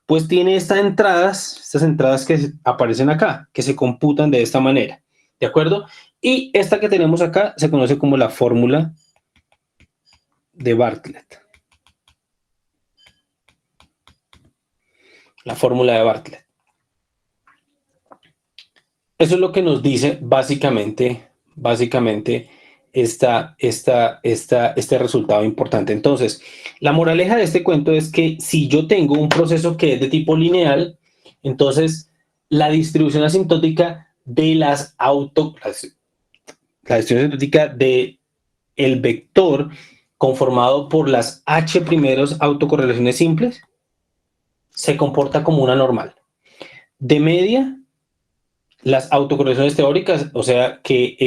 pues tiene estas entradas que aparecen acá, que se computan de esta manera. ¿De acuerdo? Y esta que tenemos acá se conoce como la fórmula de Bartlett. La fórmula de Bartlett. Eso es lo que nos dice básicamente este resultado importante. Entonces, la moraleja de este cuento es que si yo tengo un proceso que es de tipo lineal, entonces la distribución asintótica de la distribución asintótica de el vector conformado por las H primeros autocorrelaciones simples se comporta como una normal. De media, las autocorrelaciones teóricas, o sea que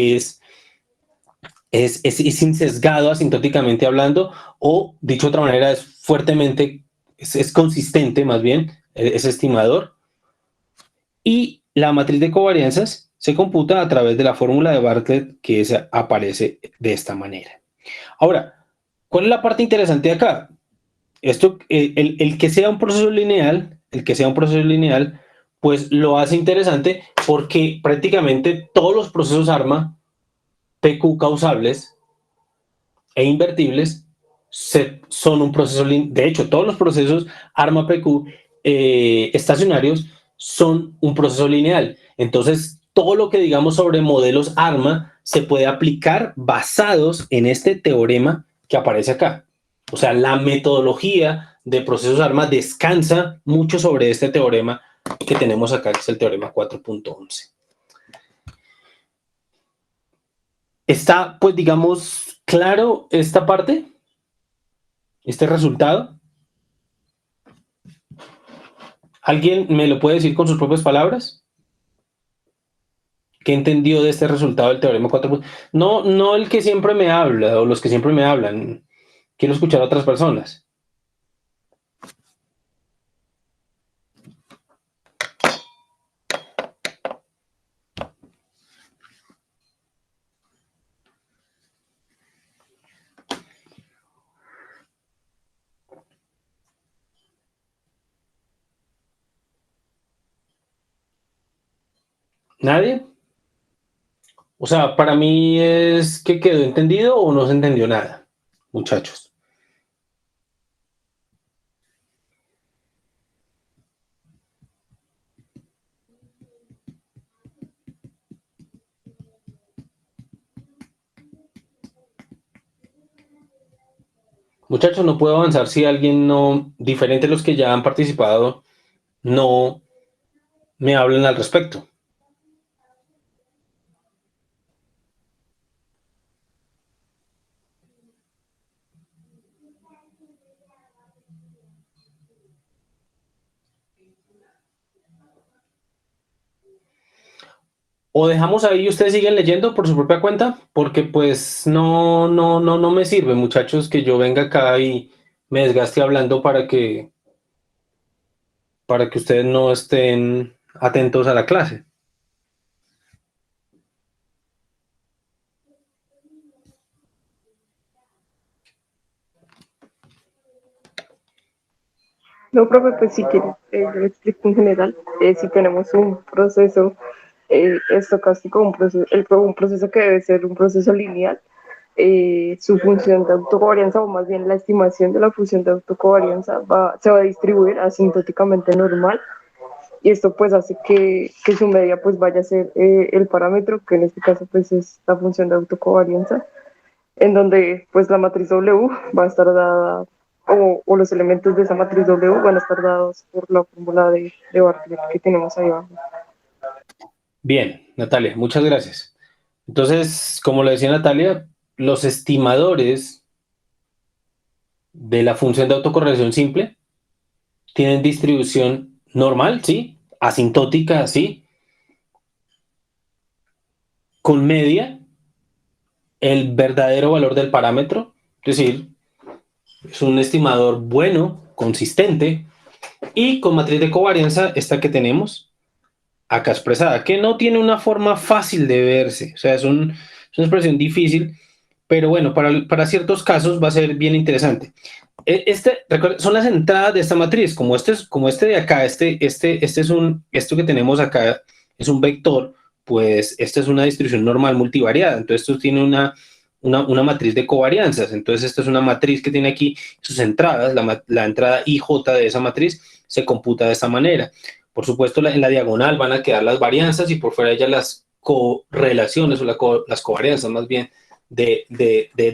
es insesgado asintóticamente hablando, o dicho de otra manera, es fuertemente, es consistente más bien, es estimador. Y la matriz de covarianzas se computa a través de la fórmula de Bartlett que aparece de esta manera. Ahora, ¿cuál es la parte interesante de acá? Esto, el que sea un proceso lineal, pues lo hace interesante porque prácticamente todos los procesos ARMA PQ causables e invertibles son un proceso lineal. De hecho, todos los procesos ARMA PQ estacionarios son un proceso lineal. Entonces, todo lo que digamos sobre modelos ARMA se puede aplicar basados en este teorema que aparece acá. O sea, la metodología de procesos ARMA descansa mucho sobre este teorema que tenemos acá, que es el teorema 4.11. ¿Está, pues, digamos, claro esta parte? ¿Este resultado? ¿Alguien me lo puede decir con sus propias palabras? ¿Qué entendió de este resultado del teorema 4.11? No el que siempre me habla o los que siempre me hablan. Quiero escuchar a otras personas. ¿Nadie? O sea, para mí es que quedó entendido o no se entendió nada, muchachos. Muchachos, no puedo avanzar si alguien no, diferente a los que ya han participado, no me hablan al respecto. O dejamos ahí y ustedes siguen leyendo por su propia cuenta, porque pues no me sirve, muchachos, que yo venga acá y me desgaste hablando para que ustedes no estén atentos a la clase. No, profe, pues si quiere, yo le explico en general. Si tenemos un proceso estocástico, un proceso que debe ser un proceso lineal, su función de autocovarianza, o más bien la estimación de la función de autocovarianza, se va a distribuir asintóticamente normal, y esto pues hace que su media pues vaya a ser el parámetro, que en este caso pues es la función de autocovarianza, en donde pues la matriz W va a estar dada, o los elementos de esa matriz W van a estar dados por la fórmula de Bartlett que tenemos ahí abajo. Bien, Natalia, muchas gracias. Entonces, como le decía Natalia, los estimadores de la función de autocorrelación simple tienen distribución normal, ¿sí? Asintótica, ¿sí? Con media, el verdadero valor del parámetro, es decir, es un estimador bueno, consistente, y con matriz de covarianza, esta que tenemos acá expresada, que no tiene una forma fácil de verse, o sea, es una expresión difícil, pero bueno, para ciertos casos va a ser bien interesante. Son las entradas de esta matriz, como este de acá, esto que tenemos acá es un vector pues esta es una distribución normal multivariada. Entonces esto tiene una matriz de covarianzas. Entonces esta es una matriz que tiene aquí sus entradas. La entrada IJ de esa matriz se computa de esta manera. Por supuesto, en la diagonal van a quedar las varianzas y por fuera de ellas las correlaciones o las covarianzas más bien de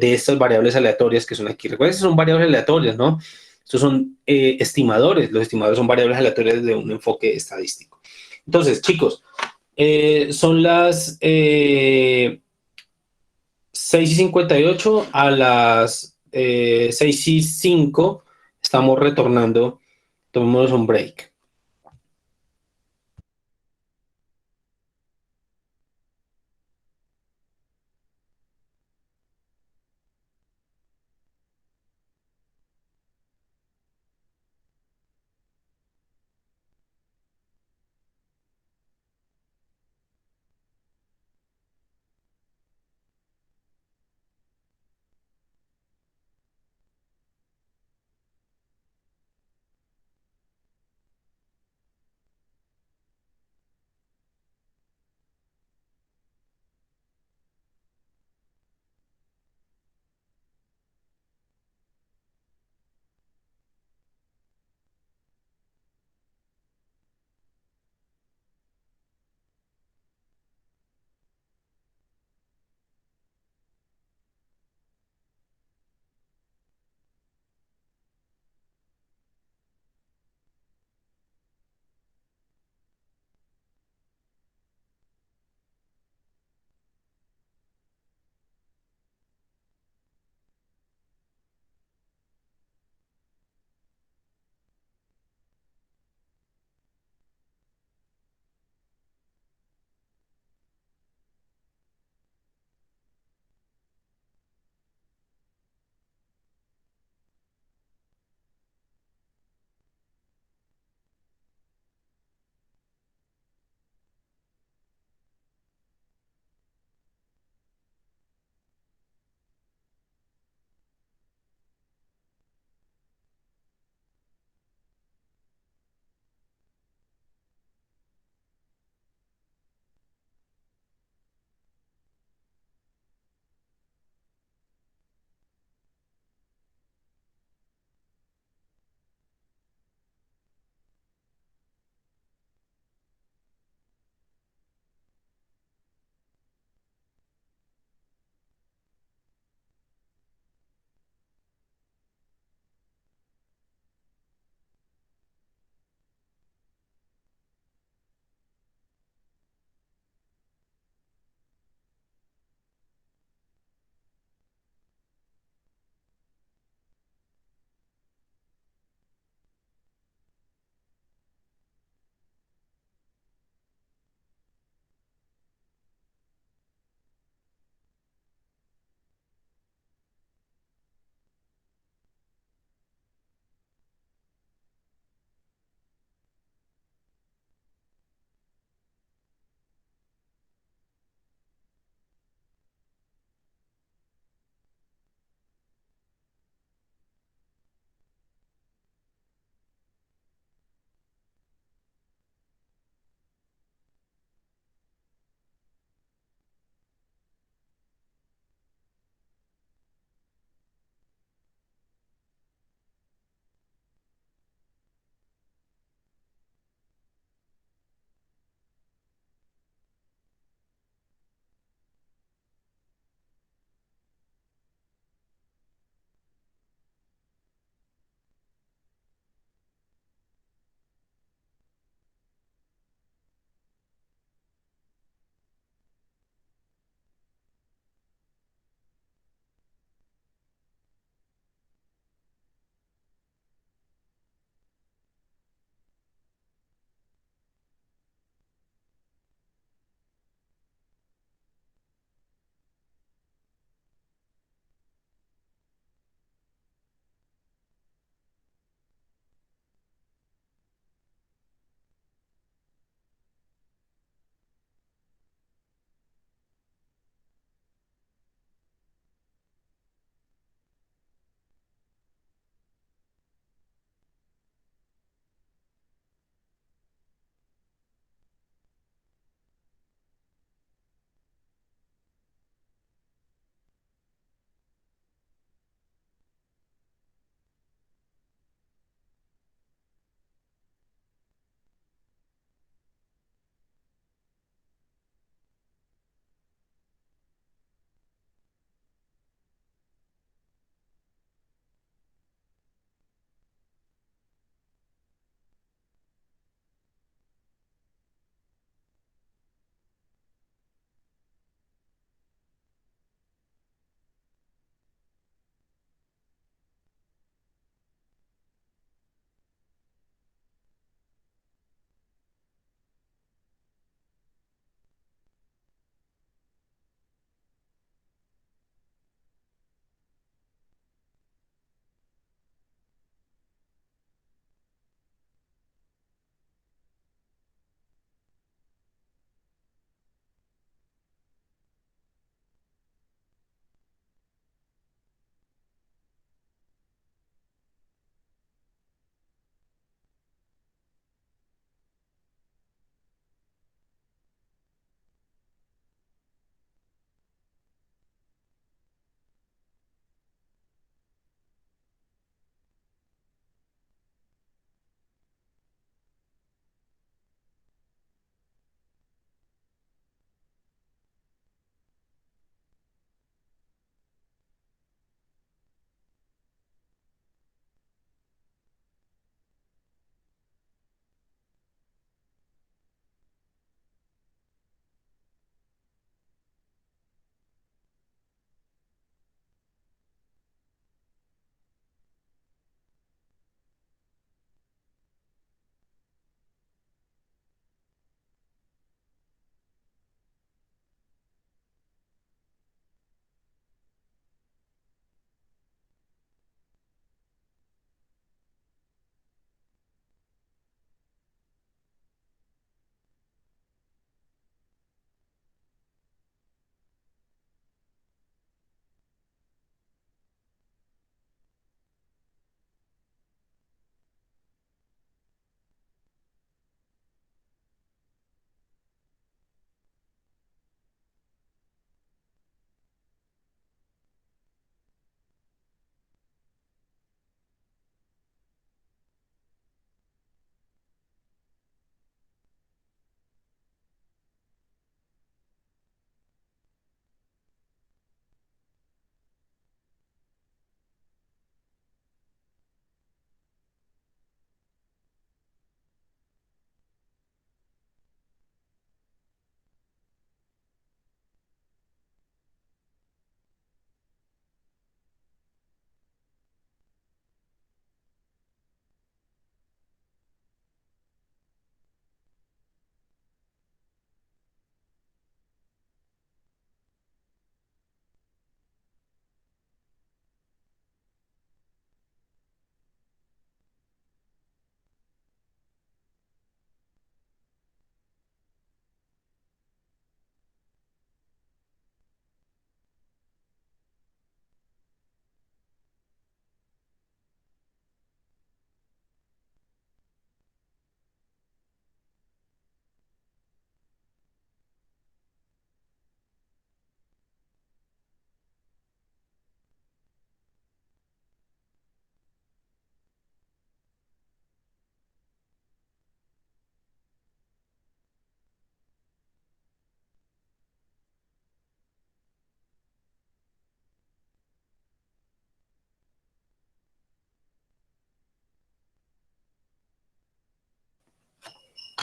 estas variables aleatorias que son aquí. Recuerden que son variables aleatorias, ¿no? Estos son estimadores. Los estimadores son variables aleatorias de un enfoque estadístico. Entonces, chicos, son las 6:58, a las 6:05 estamos retornando. Tomémonos un break.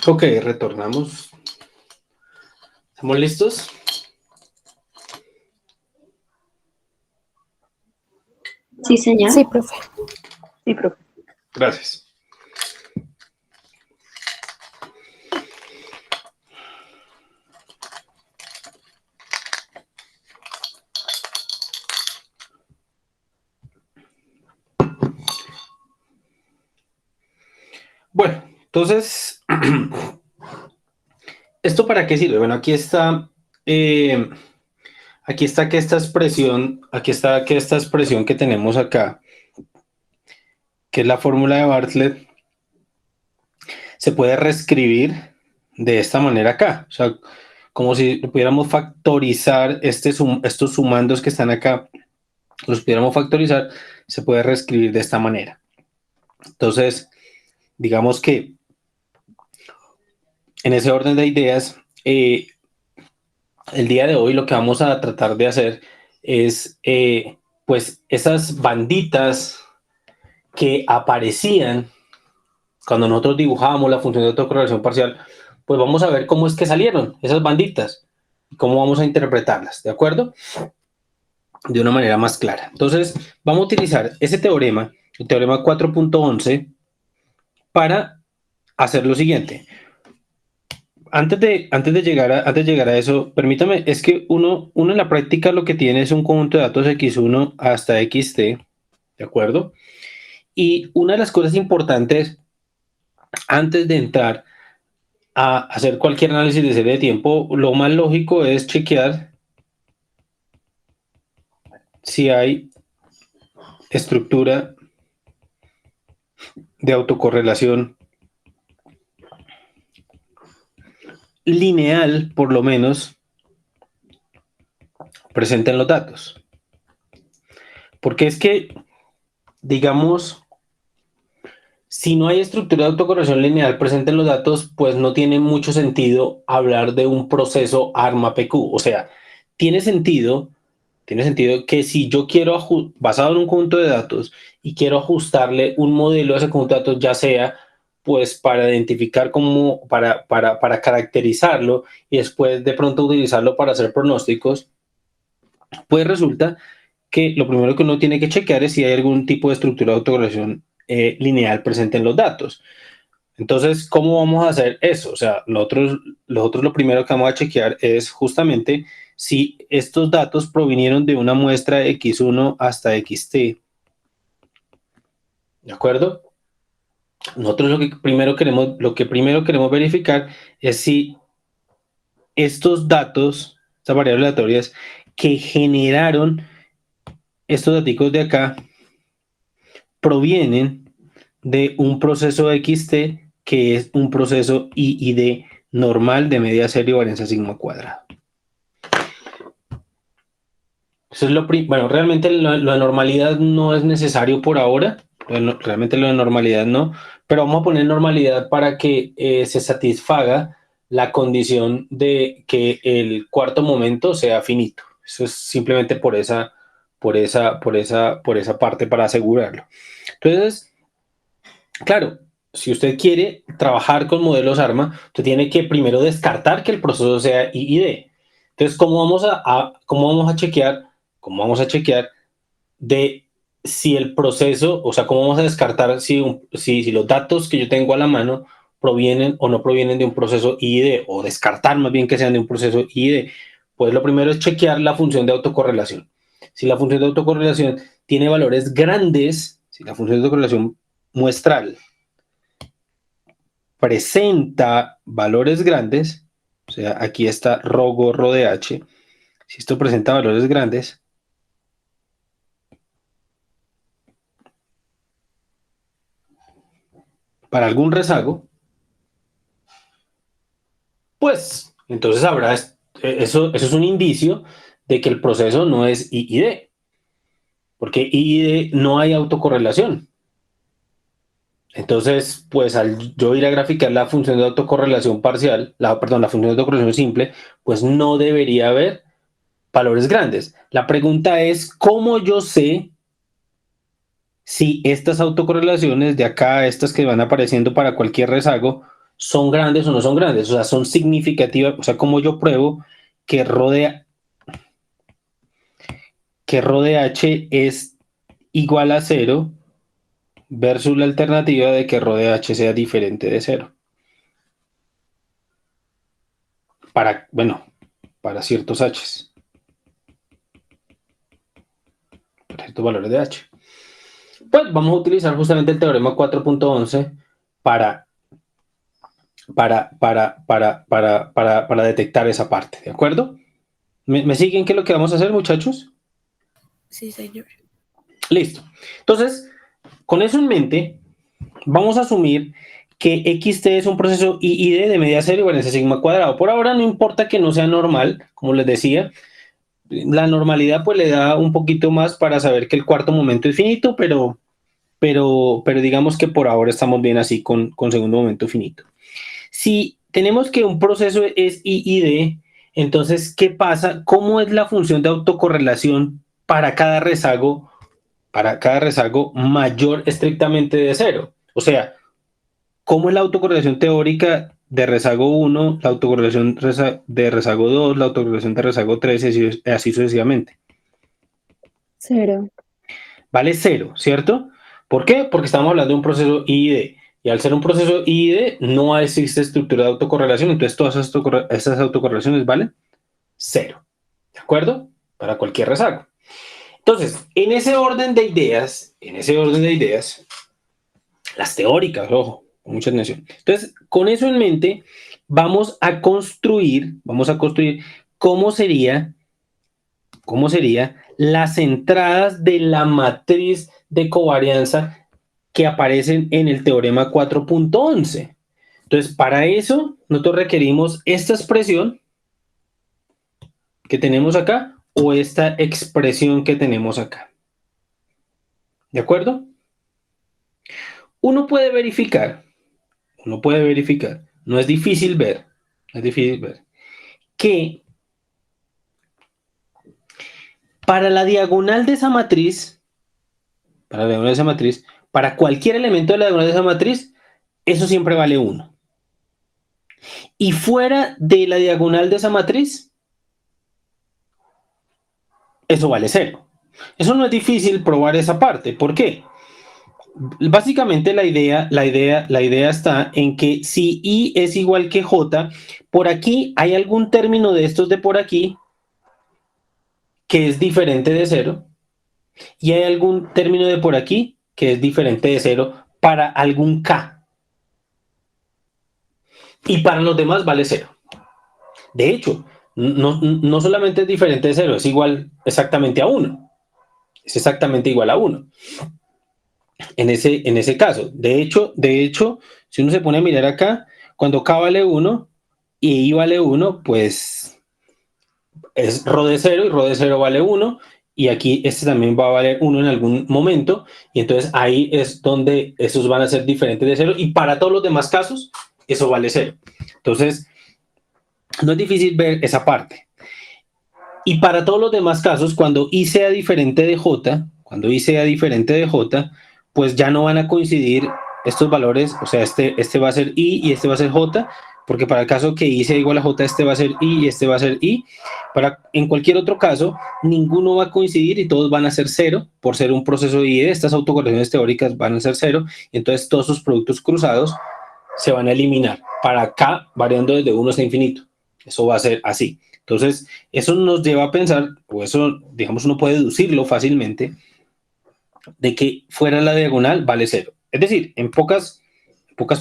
Ok, retornamos. ¿Estamos listos? Sí, señor. Sí, profe. Sí, profe. Gracias. Bueno, entonces, ¿esto para qué sirve? Bueno, aquí está que esta expresión, que tenemos acá, que es la fórmula de Bartlett, se puede reescribir de esta manera acá. O sea, como si pudiéramos factorizar estos sumandos que están acá, los pudiéramos factorizar, se puede reescribir de esta manera. Entonces, digamos que en ese orden de ideas, el día de hoy lo que vamos a tratar de hacer es, pues, esas banditas que aparecían cuando nosotros dibujábamos la función de autocorrelación parcial, pues vamos a ver cómo es que salieron esas banditas y cómo vamos a interpretarlas, ¿de acuerdo? De una manera más clara. Entonces, vamos a utilizar ese teorema, el teorema 4.11, para hacer lo siguiente. Antes de llegar a eso, permítame, es que uno en la práctica lo que tiene es un conjunto de datos x1 hasta xt, ¿de acuerdo? Y una de las cosas importantes antes de entrar a hacer cualquier análisis de serie de tiempo, lo más lógico es chequear si hay estructura de autocorrelación lineal, por lo menos, presente en los datos. Porque es que, digamos, si no hay estructura de autocorrelación lineal presente en los datos, pues no tiene mucho sentido hablar de un proceso ARMA-PQ. O sea, tiene sentido que si yo quiero, basado en un conjunto de datos, y quiero ajustarle un modelo a ese conjunto de datos, ya sea pues para identificar para caracterizarlo y después de pronto utilizarlo para hacer pronósticos, pues resulta que lo primero que uno tiene que chequear es si hay algún tipo de estructura de autocorrelación lineal presente en los datos. Entonces, ¿cómo vamos a hacer eso? O sea, nosotros lo primero que vamos a chequear es justamente si estos datos provinieron de una muestra x1 hasta xt. ¿De acuerdo? Nosotros lo que primero queremos verificar es si estos datos, estas variables aleatorias que generaron estos datos de acá, provienen de un proceso xt que es un proceso IID normal de media serie o varianza sigma cuadrado. Eso es bueno, realmente lo de normalidad no es necesario por ahora, realmente lo de normalidad no, pero vamos a poner normalidad para que se satisfaga la condición de que el cuarto momento sea finito. Eso es simplemente por esa parte para asegurarlo. Entonces, claro, si usted quiere trabajar con modelos ARMA, usted tiene que primero descartar que el proceso sea IID. Entonces, ¿cómo vamos a chequear de si el proceso, o sea, cómo vamos a descartar si los datos que yo tengo a la mano provienen o no provienen de un proceso IID, o descartar más bien que sean de un proceso IID? Pues lo primero es chequear la función de autocorrelación. Si la función de autocorrelación tiene valores grandes, si la función de autocorrelación muestral presenta valores grandes, o sea, aquí está rho gorro de H, si esto presenta valores grandes, para algún rezago, pues entonces eso es un indicio de que el proceso no es IID, porque IID no hay autocorrelación. Entonces, pues al yo ir a graficar la función de autocorrelación parcial, la función de autocorrelación simple, pues no debería haber valores grandes. La pregunta es, ¿cómo yo sé si estas autocorrelaciones de acá, estas que van apareciendo para cualquier rezago, son grandes o no son grandes, o sea, son significativas, o sea, como yo pruebo que rho de H es igual a 0 versus la alternativa de que rho de H sea diferente de 0. Para ciertos H's. Para ciertos valores de H. Pues vamos a utilizar justamente el teorema 4.11 para detectar esa parte, ¿de acuerdo? ¿Me siguen qué es lo que vamos a hacer, muchachos? Sí, señor. Listo. Entonces, con eso en mente, vamos a asumir que XT es un proceso IID de medida cero igual a sigma cuadrado. Por ahora no importa que no sea normal, como les decía. La normalidad pues le da un poquito más para saber que el cuarto momento es finito, pero digamos que por ahora estamos bien así con segundo momento finito. Si tenemos que un proceso es IID, entonces, ¿qué pasa? ¿Cómo es la función de autocorrelación para cada rezago mayor estrictamente de 0? O sea, ¿cómo es la autocorrelación teórica de rezago 1, la autocorrelación de rezago 2, la autocorrelación de rezago 3 y así sucesivamente? 0. Vale 0, ¿cierto? ¿Por qué? Porque estamos hablando de un proceso IID. Y al ser un proceso IID, no existe estructura de autocorrelación, entonces todas esas autocorrelaciones valen 0. ¿De acuerdo? Para cualquier rezago. Entonces, en ese orden de ideas, las teóricas, ojo, con mucha atención. Entonces, con eso en mente, vamos a construir cómo sería las entradas de la matriz de covarianza que aparecen en el teorema 4.11. Entonces, para eso, nosotros requerimos esta expresión que tenemos acá o esta expresión que tenemos acá. ¿De acuerdo? Uno puede verificar, no es difícil ver, que para la diagonal de esa matriz, para cualquier elemento de la diagonal de esa matriz, eso siempre vale 1. Y fuera de la diagonal de esa matriz, eso vale 0. Eso no es difícil probar esa parte. ¿Por qué? Básicamente la idea está en que si I es igual que J, por aquí hay algún término de estos de por aquí que es diferente de 0 y hay algún término de por aquí que es diferente de 0 para algún K. Y para los demás vale 0. De hecho, no solamente es diferente de 0, es igual exactamente a 1. Es exactamente igual a 1. En ese caso. De hecho, si uno se pone a mirar acá, cuando K vale 1 y I vale 1, pues es rho de 0 y rho de 0 vale 1. Y aquí este también va a valer 1 en algún momento. Y entonces ahí es donde esos van a ser diferentes de 0. Y para todos los demás casos, eso vale 0. Entonces, no es difícil ver esa parte. Y para todos los demás casos, cuando I sea diferente de J, pues ya no van a coincidir estos valores, o sea, este va a ser I y este va a ser J, porque para el caso que I sea igual a J, este va a ser I y este va a ser I. En cualquier otro caso, ninguno va a coincidir y todos van a ser 0, por ser un proceso IID. Estas autocorrelaciones teóricas van a ser 0, y entonces todos sus productos cruzados se van a eliminar, para K variando desde 1 hasta infinito. Eso va a ser así. Entonces, eso nos lleva a pensar, o eso, digamos, uno puede deducirlo fácilmente, de que fuera la diagonal vale 0. Es decir, en pocas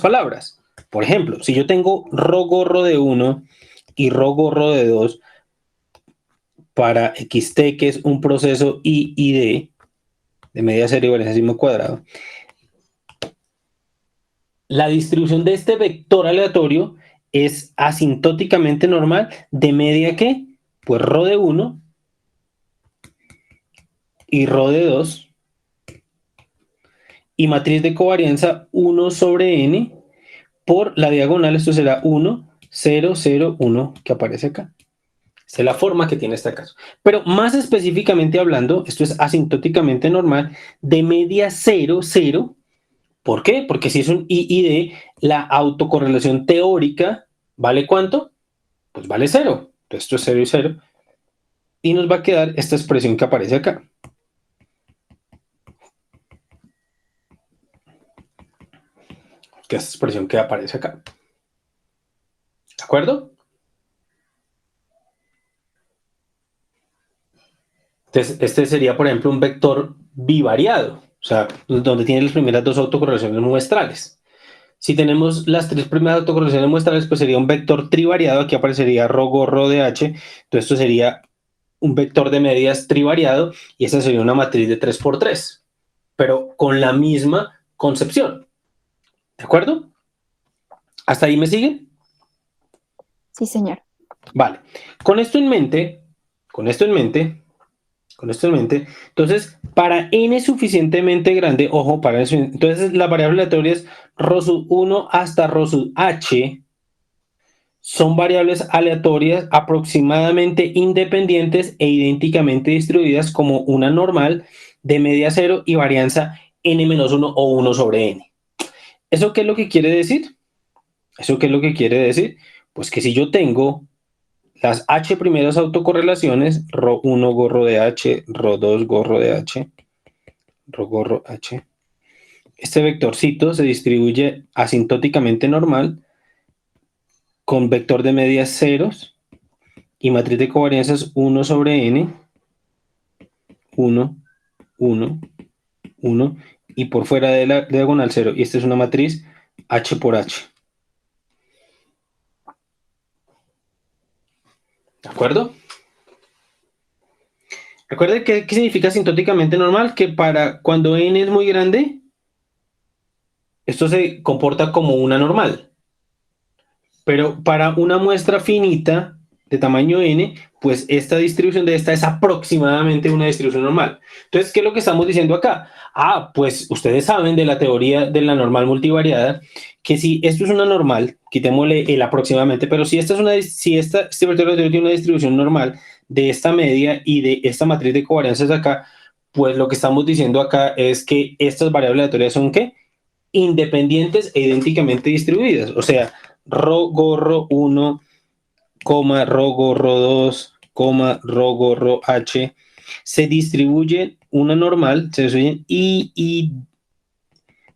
palabras, por ejemplo, si yo tengo rho gorro de 1 y rho gorro de 2 para XT, que es un proceso IID de medida cero igual a sigma cuadrado, la distribución de este vector aleatorio es asintóticamente normal de media que, pues rho de 1 y rho de 2 y matriz de covarianza 1 sobre n por la diagonal. Esto será 1, 0, 0, 1 que aparece acá. Esta es la forma que tiene este caso. Pero más específicamente hablando, esto es asintóticamente normal de media 0, 0 ¿Por qué? Porque si es un I y D, la autocorrelación teórica ¿vale cuánto? Pues vale 0. Entonces esto es 0 y 0. Y nos va a quedar esta expresión que aparece acá. Que esta expresión que aparece acá. ¿De acuerdo? Entonces, este sería, por ejemplo, un vector bivariado, o sea, donde tiene las primeras dos autocorrelaciones muestrales. Si tenemos las tres primeras autocorrelaciones muestrales, pues sería un vector trivariado, aquí aparecería rho de H, entonces esto sería un vector de medias trivariado, y esta sería una matriz de 3×3, pero con la misma concepción. ¿De acuerdo? ¿Hasta ahí me siguen? Sí, señor. Vale. Con esto en mente, entonces, para n suficientemente grande, ojo, para eso, entonces las variables aleatorias ρ1 hasta ρh son variables aleatorias aproximadamente independientes e idénticamente distribuidas como una normal de media 0 y varianza n-1 o 1 sobre n. ¿Eso qué es lo que quiere decir? Pues que si yo tengo las H primeras autocorrelaciones, ρ1 gorro de H, ρ2 gorro de H, ρ gorro H. Este vectorcito se distribuye asintóticamente normal con vector de medias ceros y matriz de covarianzas 1 sobre n, 1, 1, 1, y por fuera de la diagonal 0. Y esta es una matriz H por H. ¿De acuerdo? Recuerden qué significa asintóticamente normal, que para cuando n es muy grande, esto se comporta como una normal. Pero para una muestra finita de tamaño n, pues esta distribución de esta es aproximadamente una distribución normal. Entonces, ¿qué es lo que estamos diciendo acá? Ah, pues ustedes saben de la teoría de la normal multivariada, que si esto es una normal, quitémosle el aproximadamente, pero si esta es este vector tiene una distribución normal de esta media y de esta matriz de covarianzas acá, pues lo que estamos diciendo acá es que estas variables aleatorias son ¿qué? Independientes e idénticamente distribuidas. O sea, ρ gorro 1, ρ gorro 2, ρ gorro H, se distribuye una normal, se distribuyen I y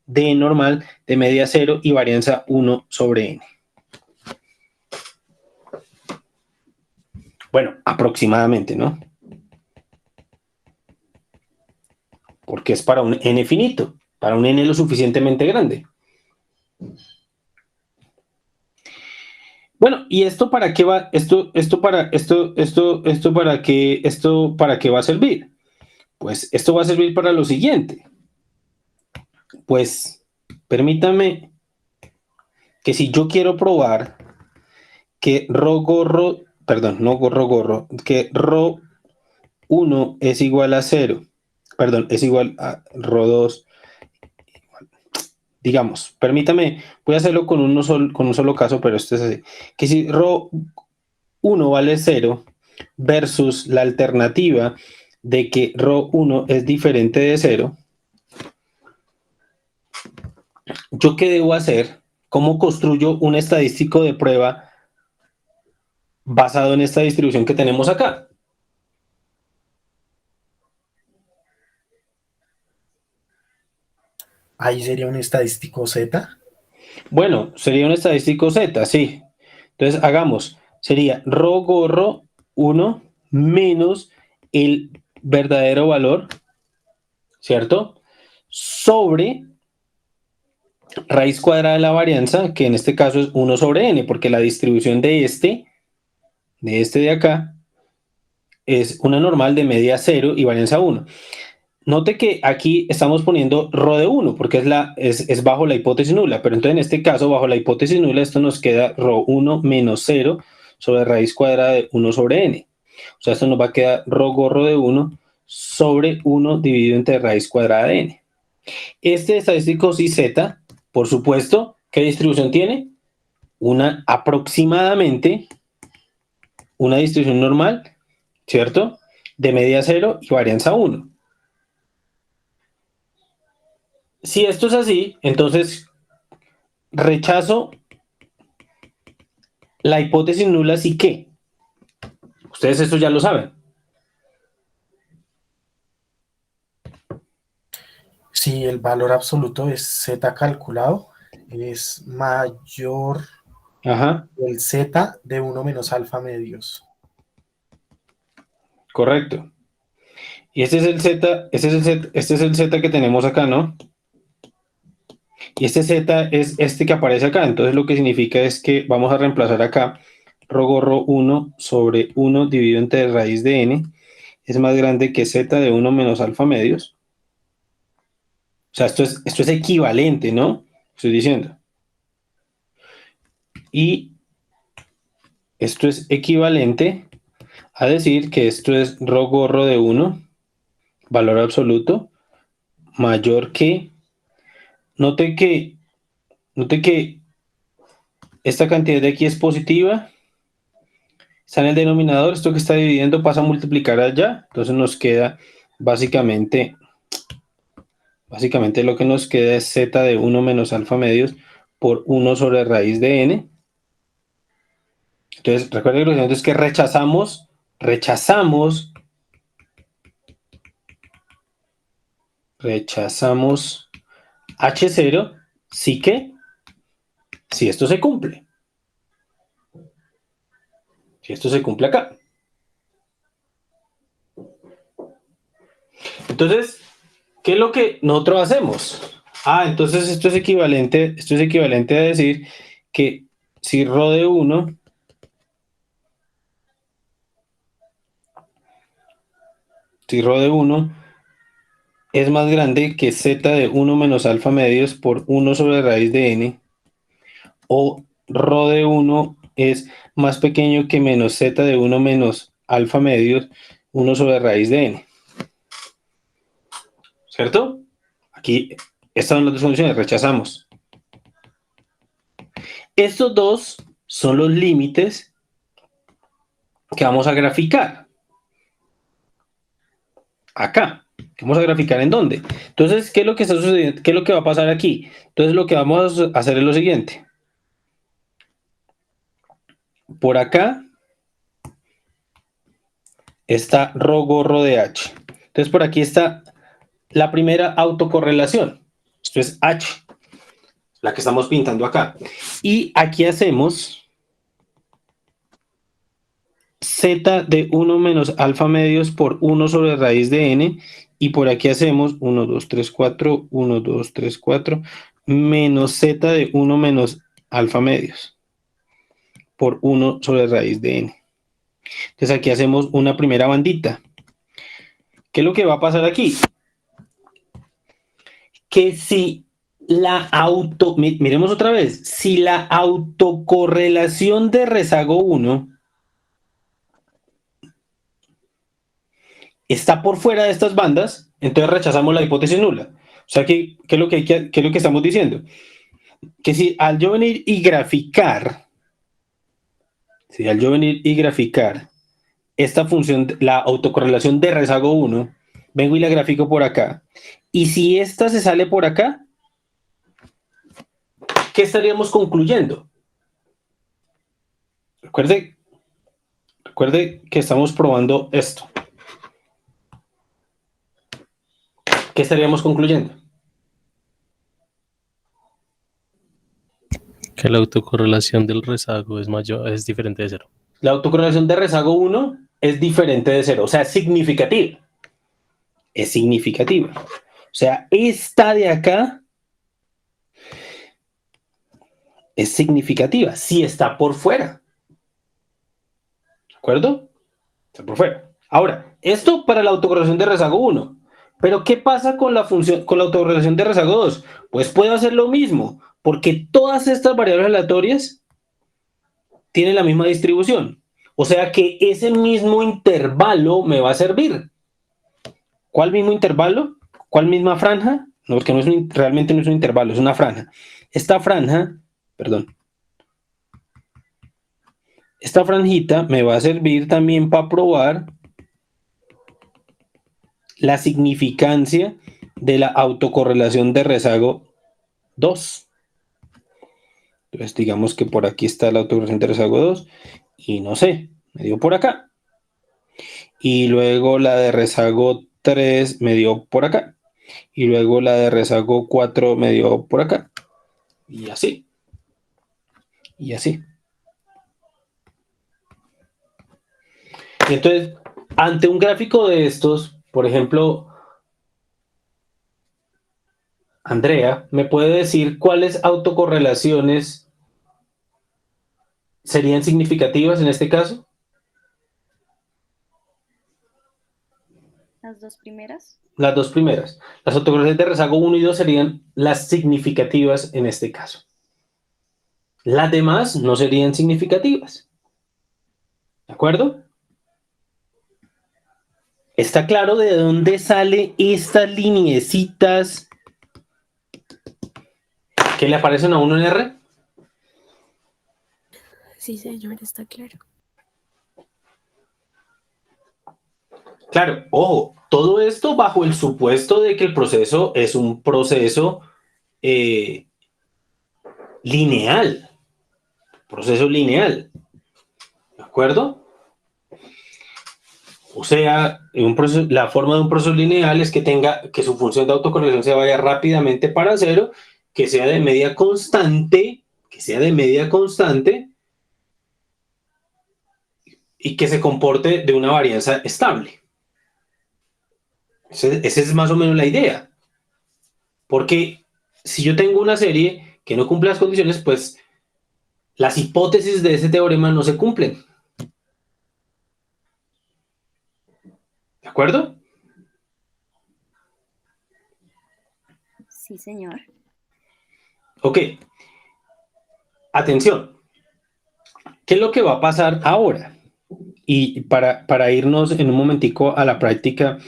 D normal de media 0 y varianza 1 sobre n. Bueno, aproximadamente, ¿no? Porque es para un n finito, para un n lo suficientemente grande. Bueno, ¿y esto para qué va? ¿Esto para qué va a servir? Pues esto va a servir para lo siguiente. Pues permítame que si yo quiero probar que que ρ1 es igual a 0, es igual a ρ2, digamos, permítame, voy a hacerlo con un solo caso, pero esto es así, que si ρ1 vale 0 versus la alternativa de que ρ1 es diferente de 0, ¿yo qué debo hacer? ¿Cómo construyo un estadístico de prueba basado en esta distribución que tenemos acá? Ahí sería un estadístico Z. Bueno, sería un estadístico Z, sí. Entonces, hagamos, sería ρ gorro 1 menos el verdadero valor, ¿cierto? Sobre raíz cuadrada de la varianza, que en este caso es 1 sobre n, porque la distribución de este de acá, es una normal de media 0 y varianza 1. Note que aquí estamos poniendo ρ de 1, porque es bajo la hipótesis nula, pero entonces en este caso, bajo la hipótesis nula, esto nos queda ρ1 menos 0 sobre raíz cuadrada de 1 sobre n. O sea, esto nos va a quedar ρ gorro de 1 sobre 1 dividido entre raíz cuadrada de n. Este estadístico sí z, por supuesto, ¿qué distribución tiene? Aproximadamente una distribución normal, ¿cierto? De media 0 y varianza 1. Si esto es así, entonces rechazo la hipótesis nula, ¿sí qué? Ustedes esto ya lo saben. Si el valor absoluto es z calculado, es mayor Ajá, el z de 1 menos alfa medios. correcto. Y este es el z, este es el z que tenemos acá, ¿no? Y este z es este que aparece acá. Entonces lo que significa es que vamos a reemplazar acá rho gorro 1 sobre 1 dividido entre raíz de n es más grande que z de 1 menos alfa medios. O sea, esto es equivalente, ¿no? Estoy diciendo. Y esto es equivalente a decir que esto es rho gorro de 1, valor absoluto, mayor que... Note que esta cantidad de aquí es positiva, está en el denominador, esto que está dividiendo pasa a multiplicar allá, entonces nos queda básicamente lo que nos queda es z de 1 menos alfa medios por 1 sobre raíz de n. Entonces, recuerden que lo siguiente es que rechazamos H0, sí que, si esto se cumple. Si esto se cumple acá. Entonces, ¿qué es lo que nosotros hacemos? Entonces esto es equivalente a decir que si rho de 1 es más grande que z de 1 menos alfa medios por 1 sobre raíz de n, o rho de 1 es más pequeño que menos z de 1 menos alfa medios 1 sobre raíz de n. ¿Cierto? Aquí, estas son las dos condiciones, rechazamos. Estos dos son los límites que vamos a graficar. Acá. Vamos a graficar en dónde. Entonces, ¿qué es lo que está sucediendo? ¿Qué es lo que va a pasar aquí? Entonces, lo que vamos a hacer es lo siguiente. Por acá está rho gorro de H. Entonces, por aquí está la primera autocorrelación. Esto es H, la que estamos pintando acá. Y aquí hacemos z de 1 menos alfa medios por 1 sobre raíz de n, y por aquí hacemos 1, 2, 3, 4, 1, 2, 3, 4, menos z de 1 menos alfa medios por 1 sobre raíz de n. Entonces aquí hacemos una primera bandita. ¿Qué es lo que va a pasar aquí? Que si miremos otra vez, si la autocorrelación de rezago 1 está por fuera de estas bandas, entonces rechazamos la hipótesis nula. O sea, ¿qué es lo que estamos diciendo? Que si al yo venir y graficar esta función, la autocorrelación de rezago 1, vengo y la grafico por acá, y si esta se sale por acá, ¿qué estaríamos concluyendo? Recuerde que estamos probando esto. ¿Qué estaríamos concluyendo? Que la autocorrelación del rezago es diferente de 0. La autocorrelación de rezago 1 es diferente de 0, o sea, es significativa. Es significativa. O sea, esta de acá es significativa si está por fuera. ¿De acuerdo? Está por fuera. Ahora, esto para la autocorrelación de rezago 1. Pero ¿qué pasa con la autocorrelación de rezago 2? Pues puedo hacer lo mismo, porque todas estas variables aleatorias tienen la misma distribución. O sea que ese mismo intervalo me va a servir. ¿Cuál mismo intervalo? ¿Cuál misma franja? No, porque realmente no es un intervalo, es una franja. Esta franjita me va a servir también para probar la significancia de la autocorrelación de rezago 2. Entonces digamos que por aquí está la autocorrelación de rezago 2 y no sé, me dio por acá. Y luego la de rezago 3 me dio por acá. Y luego la de rezago 4 me dio por acá. Y así. Y así. Y entonces, ante un gráfico de estos, por ejemplo, Andrea, ¿me puede decir cuáles autocorrelaciones serían significativas en este caso? Las dos primeras. Las dos primeras. Las autocorrelaciones de rezago 1 y 2 serían las significativas en este caso. Las demás no serían significativas. ¿De acuerdo? ¿Está claro de dónde salen estas lineecitas que le aparecen a uno en R? Sí, señor, está claro. Claro, ojo, todo esto bajo el supuesto de que el proceso es un proceso lineal. Proceso lineal. ¿De acuerdo? O sea, la forma de un proceso lineal es que su función de autocorrelación se vaya rápidamente para cero, que sea de media constante, y que se comporte de una varianza estable. Esa es más o menos la idea. Porque si yo tengo una serie que no cumple las condiciones, pues las hipótesis de ese teorema no se cumplen. ¿De acuerdo? Sí, señor. Ok. Atención. ¿Qué es lo que va a pasar ahora? Y para irnos en un momentico a la práctica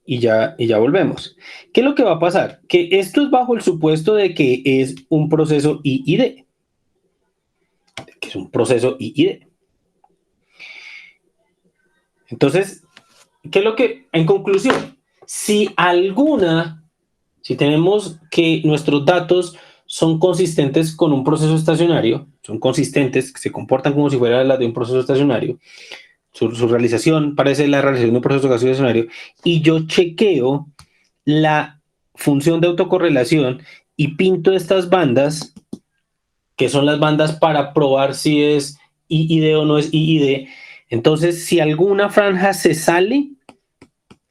y ya volvemos. ¿Qué es lo que va a pasar? Que esto es bajo el supuesto de que es un proceso I y D. Que es un proceso I y D. Entonces, ¿qué es lo que, en conclusión, si tenemos que nuestros datos son consistentes con un proceso estacionario, son consistentes, que se comportan como si fuera la de un proceso estacionario, su realización parece la realización de un proceso estacionario, y yo chequeo la función de autocorrelación y pinto estas bandas, que son las bandas para probar si es I y D o no es I y D. Entonces, si alguna franja se sale,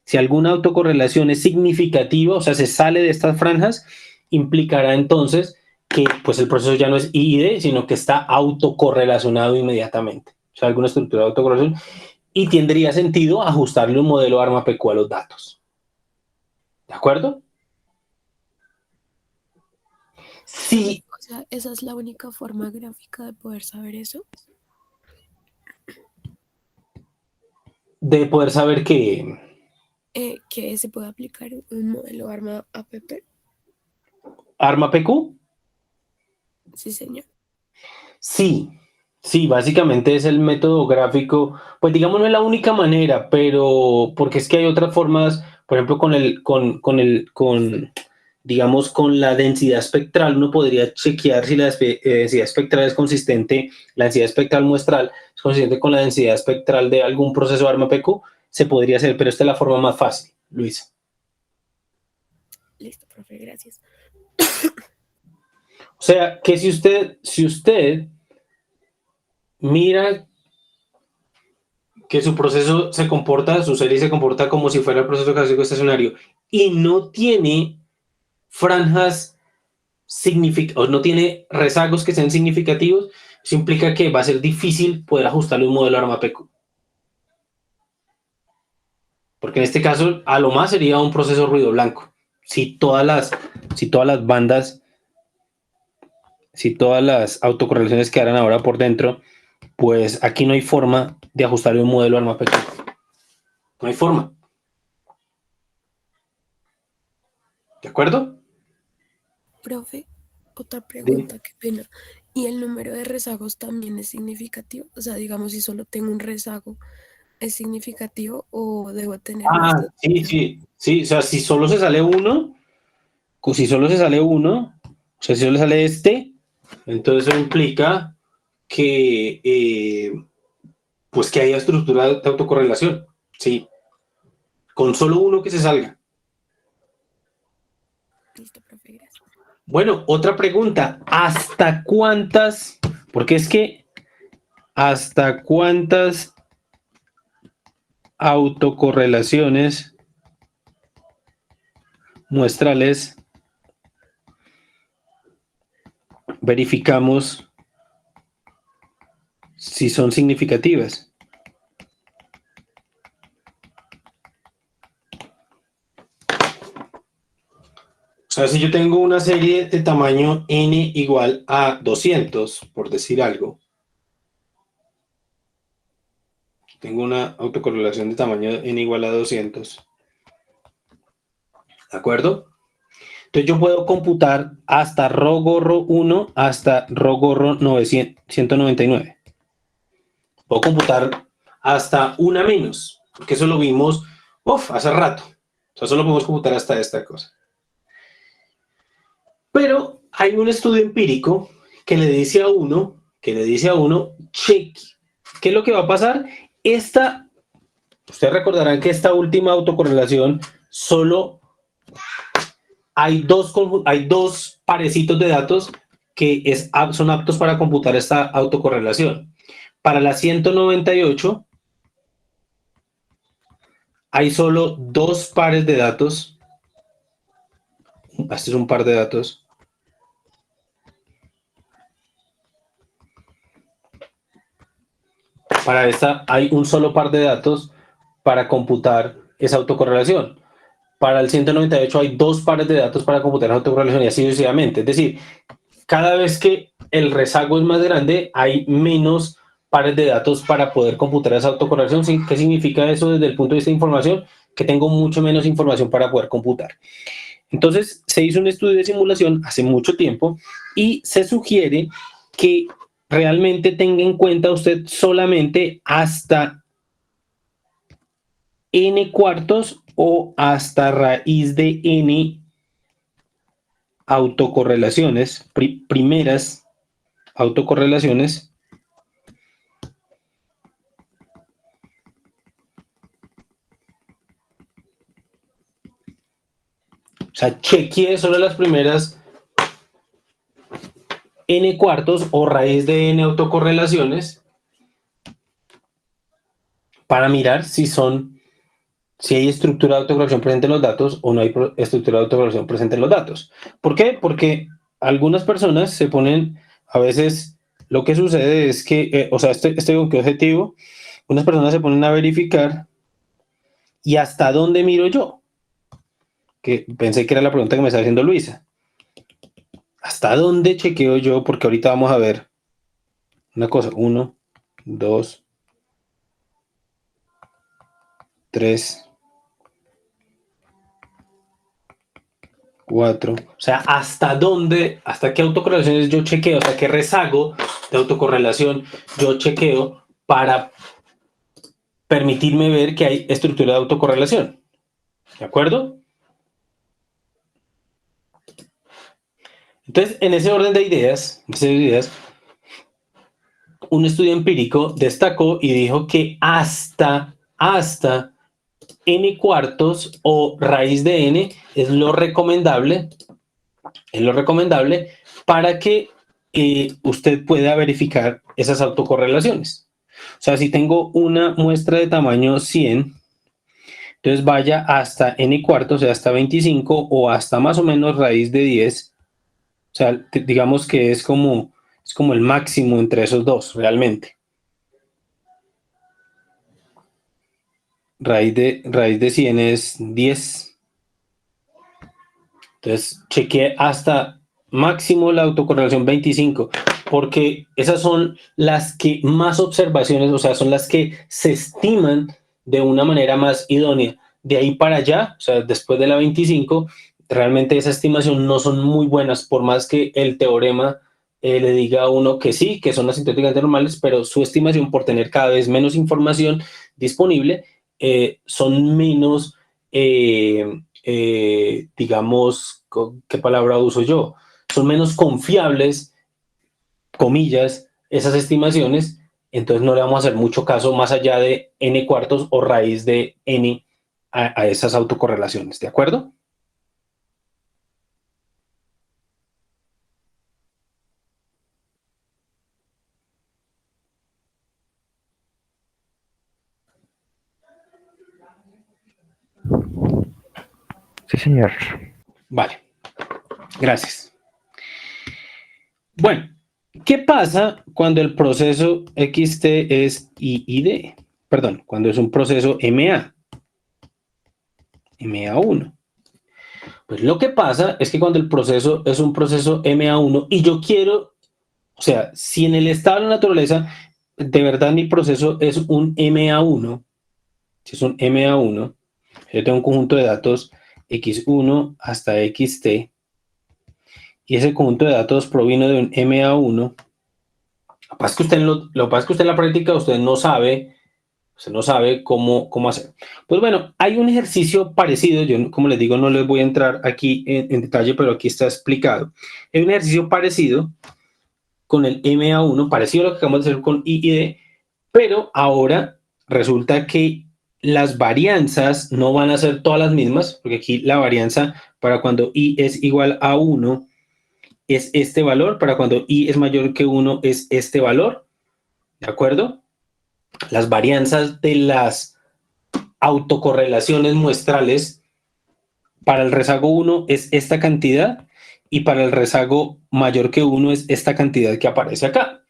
si alguna autocorrelación es significativa, o sea, se sale de estas franjas, implicará entonces que pues, el proceso ya no es I y D, sino que está autocorrelacionado inmediatamente. O sea, alguna estructura de autocorrelación. Y tendría sentido ajustarle un modelo ARMA-PQ a los datos. ¿De acuerdo? Sí. O sea, esa es la única forma gráfica de poder saber eso. De poder saber que se puede aplicar un modelo ARMA-APP. ¿ARMA-PQ? Sí, señor. Sí, básicamente es el método gráfico, pues digamos no es la única manera, pero porque es que hay otras formas, por ejemplo digamos con la densidad espectral, uno podría chequear si la densidad espectral es consistente, la densidad espectral muestral es consistente con la densidad espectral de algún proceso ARMA-PQ, se podría hacer, pero esta es la forma más fácil, Luisa. Listo, profe, gracias. O sea, que si usted mira que su proceso su serie se comporta como si fuera el proceso clásico estacionario y no tiene franjas o no tiene rezagos que sean significativos, eso implica que va a ser difícil poder ajustarle un modelo ARMA-PQ. Porque en este caso, a lo más sería un proceso ruido blanco. Si todas las autocorrelaciones quedaran ahora por dentro, pues aquí no hay forma de ajustarle un modelo ARMA-PQ. No hay forma. ¿De acuerdo? Profe, otra pregunta, qué pena. ¿Y el número de rezagos también es significativo? O sea, digamos, si solo tengo un rezago, ¿es significativo o debo tener más? Sí. O sea, si solo se sale uno, Si solo se sale uno, o sea, si solo sale este, entonces eso implica que, pues que haya estructura de autocorrelación, ¿sí? Con solo uno que se salga. Listo, profe, gracias. Bueno, otra pregunta. ¿Hasta cuántas? Porque es que ¿hasta cuántas autocorrelaciones muestrales verificamos si son significativas? O sea, si yo tengo una serie de tamaño n igual a 200, por decir algo, tengo una autocorrelación de tamaño n igual a 200, ¿de acuerdo? Entonces yo puedo computar hasta rho gorro 1 hasta rho gorro 199. Puedo computar hasta una menos, porque eso lo vimos hace rato. O sea, solo podemos computar hasta esta cosa. Pero hay un estudio empírico que le dice a uno, cheque, ¿qué es lo que va a pasar? Ustedes recordarán que esta última autocorrelación solo hay dos parecitos de datos que son aptos para computar esta autocorrelación. Para la 198 hay solo dos pares de datos. Este es un par de datos. Para esta hay un solo par de datos para computar esa autocorrelación. Para el 198 hay dos pares de datos para computar la autocorrelación y así sucesivamente. Es decir, cada vez que el rezago es más grande, hay menos pares de datos para poder computar esa autocorrelación. ¿Qué significa eso desde el punto de vista de información? Que tengo mucho menos información para poder computar. Entonces, se hizo un estudio de simulación hace mucho tiempo y se sugiere que realmente tenga en cuenta usted solamente hasta n cuartos o hasta raíz de n autocorrelaciones, primeras autocorrelaciones, o sea, chequeé solo las primeras n cuartos o raíz de n autocorrelaciones para mirar si hay estructura de autocorrelación presente en los datos o no hay estructura de autocorrelación presente en los datos. ¿Por qué? Porque algunas personas se ponen, a veces lo que sucede es que, con qué objetivo, unas personas se ponen a verificar y hasta dónde miro yo, que pensé que era la pregunta que me estaba haciendo Luisa. ¿Hasta dónde chequeo yo? Porque ahorita vamos a ver una cosa, 1, 2, 3, 4, o sea, hasta qué autocorrelaciones yo chequeo, o sea, qué rezago de autocorrelación yo chequeo para permitirme ver que hay estructura de autocorrelación. ¿De acuerdo? Entonces, en ese orden de ideas, un estudio empírico destacó y dijo que hasta n cuartos o raíz de n es lo recomendable para que usted pueda verificar esas autocorrelaciones. O sea, si tengo una muestra de tamaño 100, entonces vaya hasta n cuartos, o sea, hasta 25 o hasta más o menos raíz de 10. O sea, digamos que es como el máximo entre esos dos, realmente. Raíz de 100 es 10. Entonces, chequeé hasta máximo la autocorrelación 25, porque esas son las que más observaciones, o sea, son las que se estiman de una manera más idónea. De ahí para allá, o sea, después de la 25, realmente esa estimación no son muy buenas, por más que el teorema le diga a uno que sí, que son asintóticamente normales, pero su estimación, por tener cada vez menos información disponible, son menos digamos, ¿qué palabra uso yo? Son menos confiables, comillas, esas estimaciones, entonces no le vamos a hacer mucho caso más allá de n cuartos o raíz de n a esas autocorrelaciones, ¿de acuerdo? Sí, señor. Vale, gracias. Bueno, ¿qué pasa cuando el proceso XT es I y D? Perdón, cuando es un proceso MA1. Pues lo que pasa es que cuando el proceso es un proceso MA1 y yo quiero, o sea, si en el estado de la naturaleza de verdad mi proceso es un MA1, si es un MA1, yo tengo un conjunto de datos X1 hasta XT, y ese conjunto de datos provino de un MA1. Lo que pasa es que usted en la práctica usted no sabe cómo hacer. Pues bueno, hay un ejercicio parecido, yo como les digo no les voy a entrar aquí en detalle, pero aquí está explicado. Hay un ejercicio parecido con el MA1, parecido a lo que acabamos de hacer con I y D, pero ahora resulta que las varianzas no van a ser todas las mismas, porque aquí la varianza para cuando I es igual a 1 es este valor, para cuando I es mayor que 1 es este valor, ¿de acuerdo? Las varianzas de las autocorrelaciones muestrales para el rezago 1 es esta cantidad y para el rezago mayor que 1 es esta cantidad que aparece acá.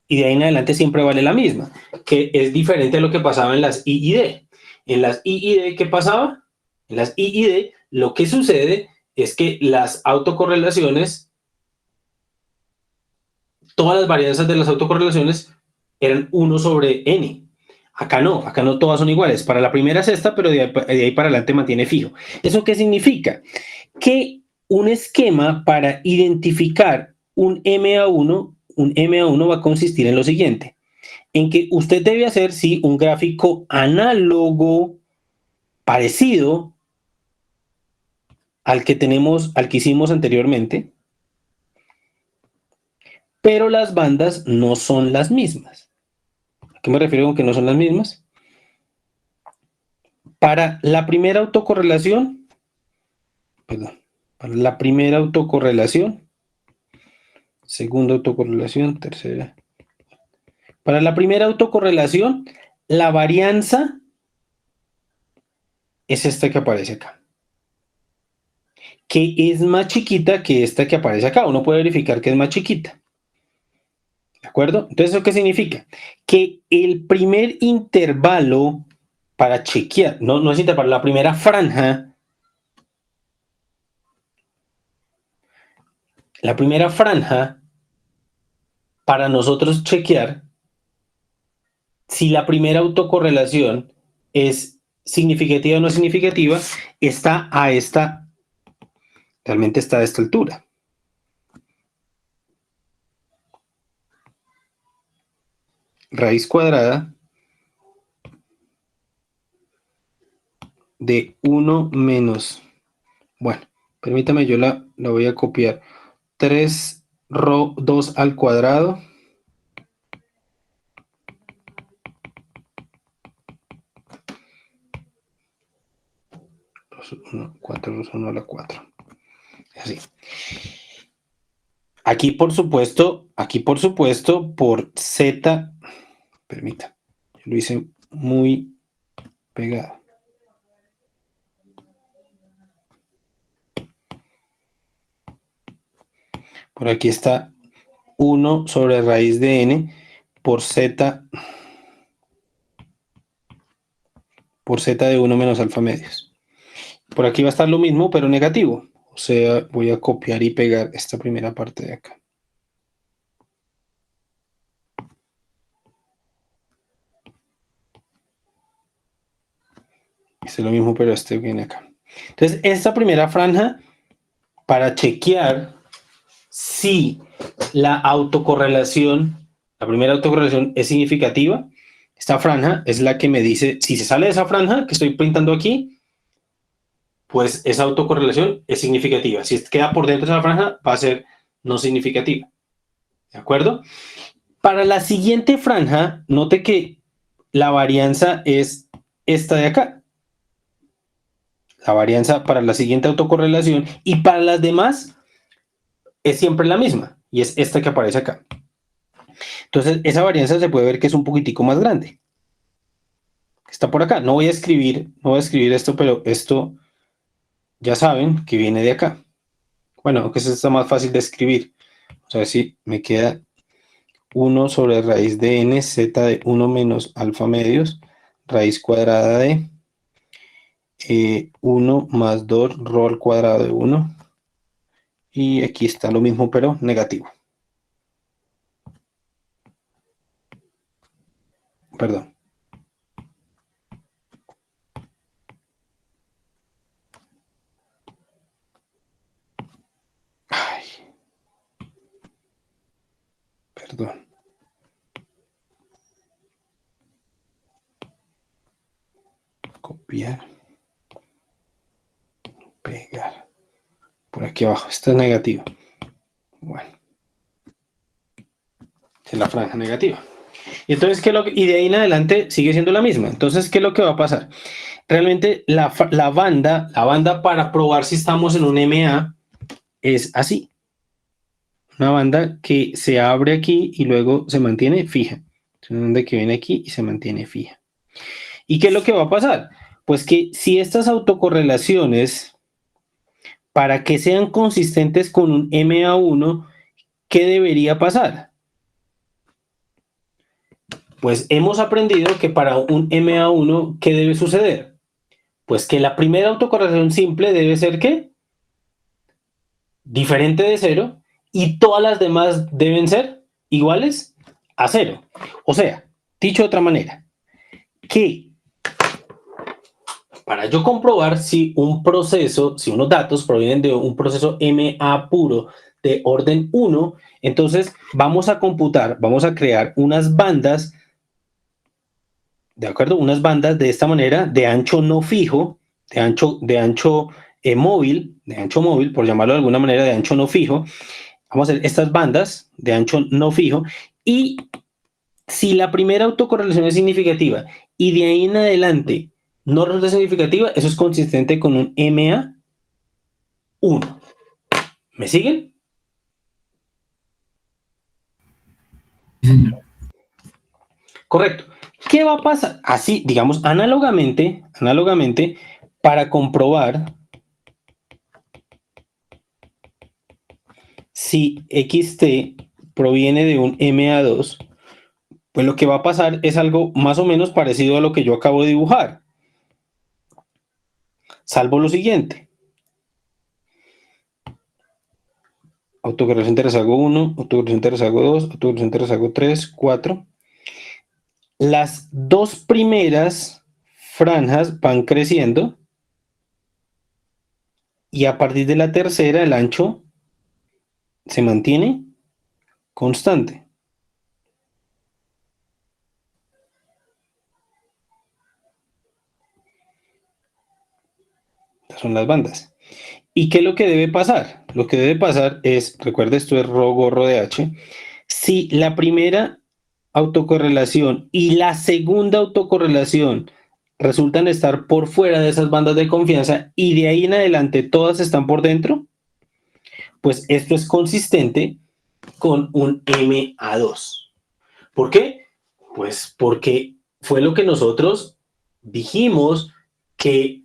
Y de ahí en adelante siempre vale la misma, que es diferente a lo que pasaba en las I y D. En las I y D, ¿qué pasaba? En las I y D, lo que sucede es que las autocorrelaciones, todas las varianzas de las autocorrelaciones eran 1 sobre n. Acá no todas son iguales. Para la primera es esta, pero de ahí para adelante mantiene fijo. ¿Eso qué significa? Que un esquema para identificar un MA1 va a consistir en lo siguiente, en que usted debe hacer, sí, un gráfico análogo, parecido al que hicimos anteriormente, pero las bandas no son las mismas. ¿A qué me refiero con que no son las mismas? Para la primera autocorrelación, segunda autocorrelación, tercera. Para la primera autocorrelación, la varianza es esta que aparece acá, que es más chiquita que esta que aparece acá. Uno puede verificar que es más chiquita. ¿De acuerdo? Entonces, ¿eso qué significa? Que el primer intervalo para chequear, no es intervalo, la primera franja, para nosotros chequear si la primera autocorrelación es significativa o no significativa, realmente está a esta altura. Raíz cuadrada de 1 menos, bueno, permítame, yo la voy a copiar, 3 rho 2 al cuadrado plus 1, 4 plus 1 a la 4. Así. Aquí, por supuesto, por z, permita, lo hice muy pegado. Por aquí está 1 sobre raíz de n por z de 1 menos alfa medios. Por aquí va a estar lo mismo, pero negativo. O sea, voy a copiar y pegar esta primera parte de acá. Este es lo mismo, pero este viene acá. Entonces, esta primera franja, para chequear si la primera autocorrelación es significativa, esta franja es la que me dice, si se sale de esa franja que estoy pintando aquí, pues esa autocorrelación es significativa. Si queda por dentro de esa franja, va a ser no significativa. ¿De acuerdo? Para la siguiente franja, note que la varianza es esta de acá. La varianza para la siguiente autocorrelación, y para las demás es siempre la misma, y es esta que aparece acá. Entonces, esa varianza se puede ver que es un poquitico más grande. Está por acá. No voy a escribir esto, pero esto ya saben que viene de acá. Bueno, aunque eso está más fácil de escribir. O sea, si me queda 1 sobre raíz de n, z de 1 menos alfa medios, raíz cuadrada de 1 más 2 rho al cuadrado de 1. Y aquí está lo mismo, pero negativo. Perdón. Ay. Perdón. Copiar. Pegar. Por aquí abajo. Esto es negativo. Bueno. Es la franja negativa. Y entonces, y de ahí en adelante sigue siendo la misma. Entonces, ¿qué es lo que va a pasar? Realmente la banda para probar si estamos en un MA es así. Una banda que se abre aquí y luego se mantiene fija. Es una banda que viene aquí y se mantiene fija. ¿Y qué es lo que va a pasar? Pues que si estas autocorrelaciones, para que sean consistentes con un MA1, ¿qué debería pasar? Pues hemos aprendido que para un MA1, ¿qué debe suceder? Pues que la primera autocorrelación simple debe ser ¿qué? Diferente de 0, y todas las demás deben ser iguales a 0. O sea, dicho de otra manera, que para yo comprobar si un proceso, si unos datos provienen de un proceso MA puro de orden 1, entonces vamos a computar, vamos a crear unas bandas, ¿de acuerdo? Unas bandas de esta manera, de ancho no fijo, de ancho móvil, por llamarlo de alguna manera, de ancho no fijo. Vamos a hacer estas bandas de ancho no fijo, y si la primera autocorrelación es significativa y de ahí en adelante no resulta significativa, eso es consistente con un MA1. ¿Me siguen? Correcto. ¿Qué va a pasar? Así, digamos, análogamente, para comprobar si XT proviene de un MA2, pues lo que va a pasar es algo más o menos parecido a lo que yo acabo de dibujar. Salvo lo siguiente. Autocorrelación de rezago 1, autocorrelación de rezago 2, autocorrelación de rezago 3, 4. Las dos primeras franjas van creciendo y a partir de la tercera el ancho se mantiene constante. Estas son las bandas. ¿Y qué es lo que debe pasar? Lo que debe pasar es, recuerda, esto es rho gorro de H. Si la primera autocorrelación y la segunda autocorrelación resultan estar por fuera de esas bandas de confianza y de ahí en adelante todas están por dentro, pues esto es consistente con un MA2. ¿Por qué? Pues porque fue lo que nosotros dijimos que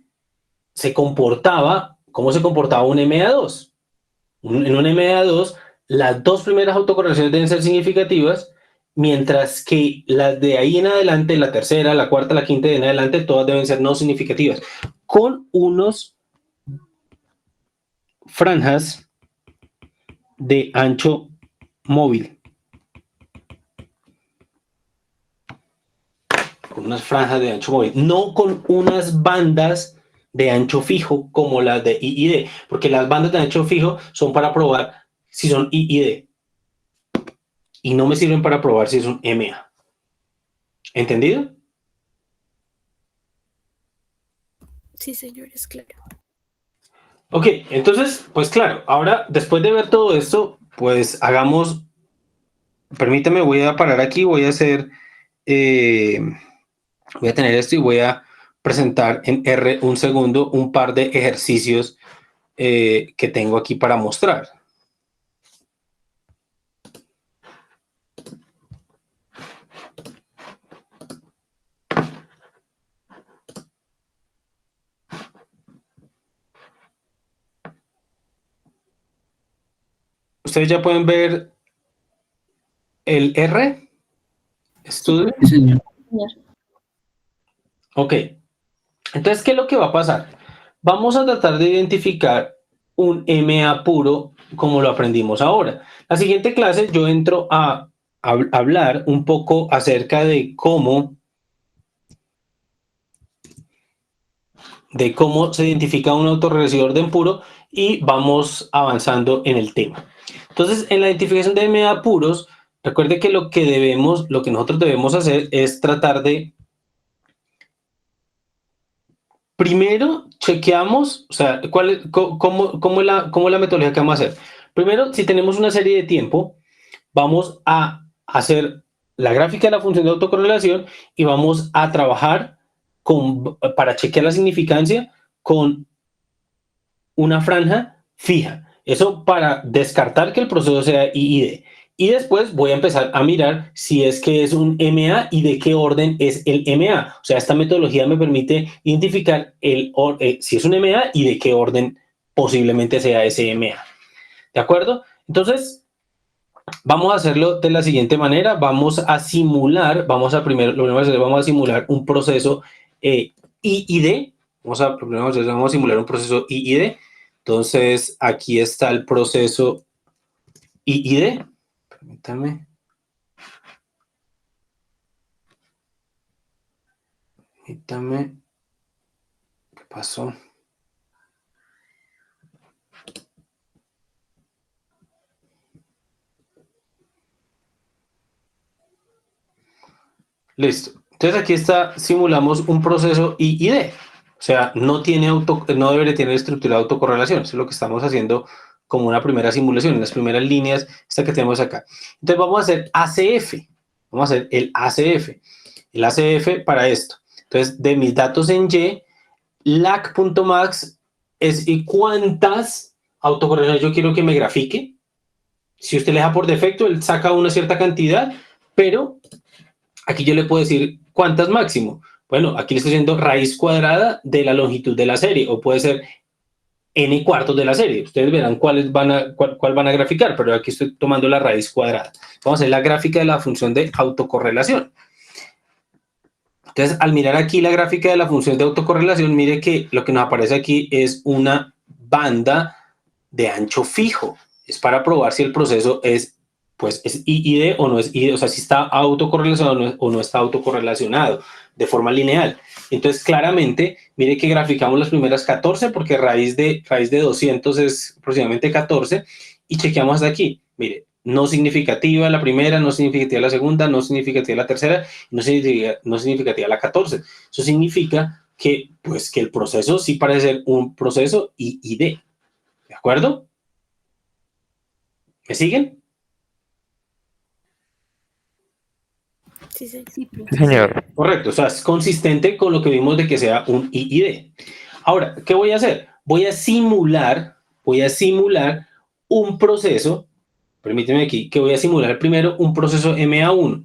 se comportaba, ¿cómo se comportaba un MA2? En un MA2, las dos primeras autocorrelaciones deben ser significativas, mientras que las de ahí en adelante, la tercera, la cuarta, la quinta y de en adelante, todas deben ser no significativas, con unos franjas de ancho móvil. Con unas franjas de ancho móvil, no con unas bandas de ancho fijo como las de I y D, porque las bandas de ancho fijo son para probar si son I y D, y no me sirven para probar si es un MA. ¿Entendido? Sí, señor, es claro. Ok, entonces, pues claro, ahora después de ver todo esto, pues hagamos, permítame, voy a parar aquí, voy a hacer, voy a tener esto y voy a presentar en R un segundo un par de ejercicios que tengo aquí para mostrar. Ustedes ya pueden ver el R. Estudio. Sí, señor. Ok. Entonces, ¿qué es lo que va a pasar? Vamos a tratar de identificar un MA puro como lo aprendimos ahora. La siguiente clase yo entro a hablar un poco acerca de cómo se identifica un autorreductor de impuro y vamos avanzando en el tema. Entonces, en la identificación de MA puros, recuerde que lo que nosotros debemos hacer es tratar de primero chequeamos, o sea, cómo es la metodología que vamos a hacer. Primero, si tenemos una serie de tiempo, vamos a hacer la gráfica de la función de autocorrelación y vamos a trabajar para chequear la significancia con una franja fija. Eso para descartar que el proceso sea IID. Y después voy a empezar a mirar si es que es un MA y de qué orden es el MA. O sea, esta metodología me permite identificar si es un MA y de qué orden posiblemente sea ese MA. ¿De acuerdo? Entonces, vamos a hacerlo de la siguiente manera. Vamos a simular, vamos a simular un proceso IID. Vamos a simular un proceso IID. Entonces, aquí está el proceso IID. Permítame. ¿Qué pasó? Listo. Entonces aquí simulamos un proceso IID. O sea, no debería tener estructura de autocorrelación. Eso es lo que estamos haciendo como una primera simulación, en las primeras líneas, esta que tenemos acá. Entonces vamos a hacer ACF. Vamos a hacer el ACF. El ACF para esto. Entonces, de mis datos en Y, lag.max es y cuántas autocorrelaciones yo quiero que me grafique. Si usted le deja por defecto, él saca una cierta cantidad, pero aquí yo le puedo decir cuántas máximo. Bueno, aquí le estoy diciendo raíz cuadrada de la longitud de la serie, o puede ser n cuartos de la serie. Ustedes verán cuál van a graficar, pero aquí estoy tomando la raíz cuadrada. Vamos a hacer la gráfica de la función de autocorrelación. Entonces, al mirar aquí la gráfica de la función de autocorrelación, mire que lo que nos aparece aquí es una banda de ancho fijo. Es para probar si el proceso es IID o no es IID, o sea, si está autocorrelacionado o no está autocorrelacionado de forma lineal. Entonces, claramente, mire que graficamos las primeras 14 porque raíz de 200 es aproximadamente 14 y chequeamos hasta aquí. Mire, no significativa la primera, no significativa la segunda, no significativa la tercera, no significativa la 14. Eso significa que el proceso sí parece ser un proceso IID. ¿De acuerdo? ¿Me siguen? Sí, sí. Sí, señor. Correcto, o sea, es consistente con lo que vimos de que sea un IID. Ahora, ¿qué voy a hacer? Voy a simular un proceso, permíteme aquí, que voy a simular primero un proceso MA1.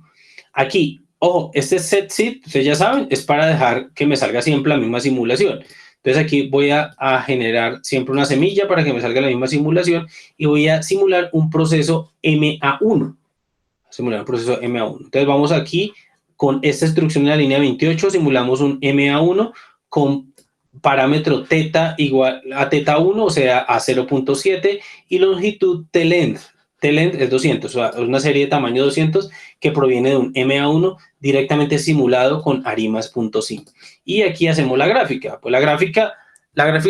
Aquí, ojo, este setSit, ustedes ya saben, es para dejar que me salga siempre la misma simulación. Entonces aquí voy a generar siempre una semilla para que me salga la misma simulación y voy a simular un proceso MA1. Entonces vamos aquí con esta instrucción en la línea 28, simulamos un MA1 con parámetro teta igual a teta 1, o sea, a 0.7 y longitud T-length. T-length es 200, o sea, es una serie de tamaño 200 que proviene de un MA1 directamente simulado con arimas.sim. Y aquí hacemos la gráfica. Pues la gráfica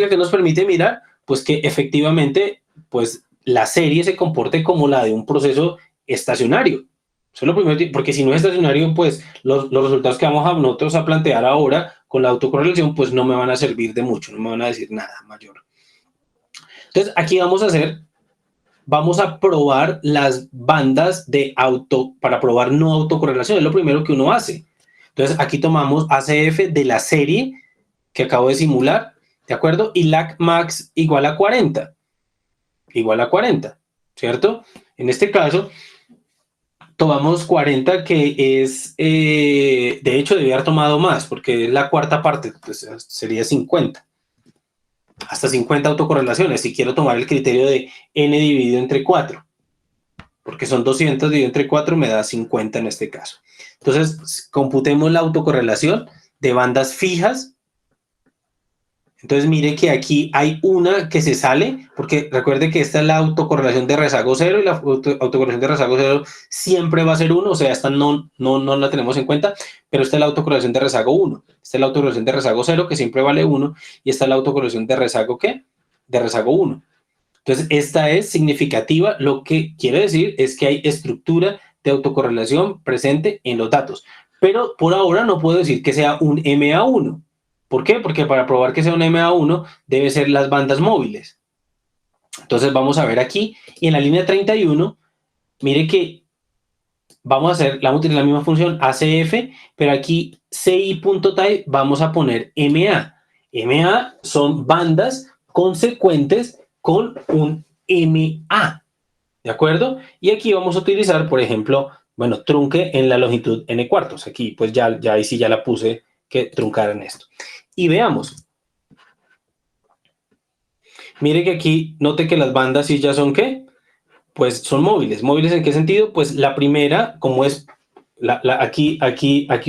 que nos permite mirar, pues que efectivamente, pues la serie se comporte como la de un proceso estacionario. Eso es lo primero, porque si no es estacionario, pues los resultados que vamos nosotros a plantear ahora con la autocorrelación, pues no me van a servir de mucho, no me van a decir nada mayor. Entonces, aquí vamos a probar las bandas para probar no autocorrelación, es lo primero que uno hace. Entonces, aquí tomamos ACF de la serie que acabo de simular, ¿de acuerdo? Y LAC max igual a 40, ¿cierto? En este caso, tomamos 40, que es, de hecho, debía haber tomado más, porque es la cuarta parte, pues sería 50. Hasta 50 autocorrelaciones, si quiero tomar el criterio de n dividido entre 4, porque son 200 dividido entre 4, me da 50 en este caso. Entonces, computemos la autocorrelación de bandas fijas. Entonces, mire que aquí hay una que se sale, porque recuerde que esta es la autocorrelación de rezago 0, y la autocorrelación de rezago 0 siempre va a ser 1, o sea, esta no la tenemos en cuenta, pero esta es la autocorrelación de rezago 1. Esta es la autocorrelación de rezago 0, que siempre vale 1, y esta es la autocorrelación de rezago, ¿qué? De rezago 1. Entonces, esta es significativa, lo que quiere decir es que hay estructura de autocorrelación presente en los datos, pero por ahora no puedo decir que sea un MA1. ¿Por qué? Porque para probar que sea un MA1 debe ser las bandas móviles. Entonces vamos a ver aquí, y en la línea 31, mire que vamos a utilizar la misma función ACF, pero aquí CI.type vamos a poner MA. MA son bandas consecuentes con un MA, ¿de acuerdo? Y aquí vamos a utilizar, por ejemplo, bueno, trunque en la longitud n cuartos. Aquí pues ya ahí sí ya la puse que truncaran esto. Y veamos. Mire que aquí, note que las bandas sí ya son, ¿qué? Pues son móviles. ¿Móviles en qué sentido? Pues la primera, como es, aquí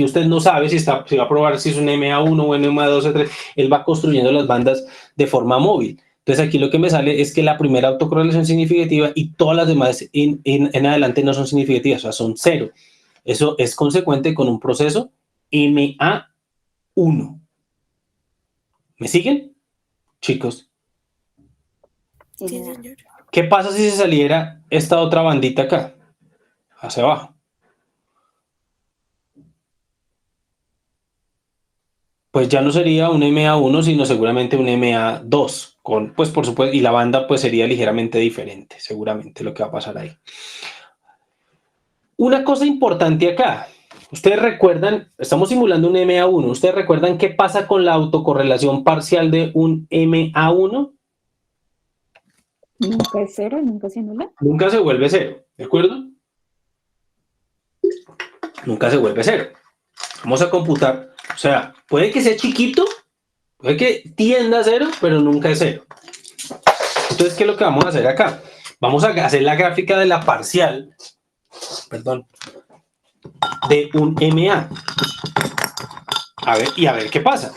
usted no sabe si va a probar si es un MA1 o un MA2 o 3, él va construyendo las bandas de forma móvil. Entonces aquí lo que me sale es que la primera autocorrelación es significativa y todas las demás en adelante no son significativas, o sea, son 0. Eso es consecuente con un proceso MA1. ¿Me siguen, chicos? Sí, Sí, señor. señor. ¿Qué pasa si se saliera esta otra bandita acá, hacia abajo? Pues ya no sería un MA1, sino seguramente un MA2, pues por supuesto, y la banda pues sería ligeramente diferente, seguramente lo que va a pasar ahí. Una cosa importante acá, ustedes recuerdan, estamos simulando un MA1, ¿ustedes recuerdan qué pasa con la autocorrelación parcial de un MA1? Nunca es 0, nunca se anula. Nunca se vuelve 0, ¿de acuerdo? Nunca se vuelve 0. Vamos a computar, o sea, puede que sea chiquito, puede que tienda a 0, pero nunca es 0. Entonces, ¿qué es lo que vamos a hacer acá? Vamos a hacer la gráfica de la parcial, de un MA. A ver qué pasa.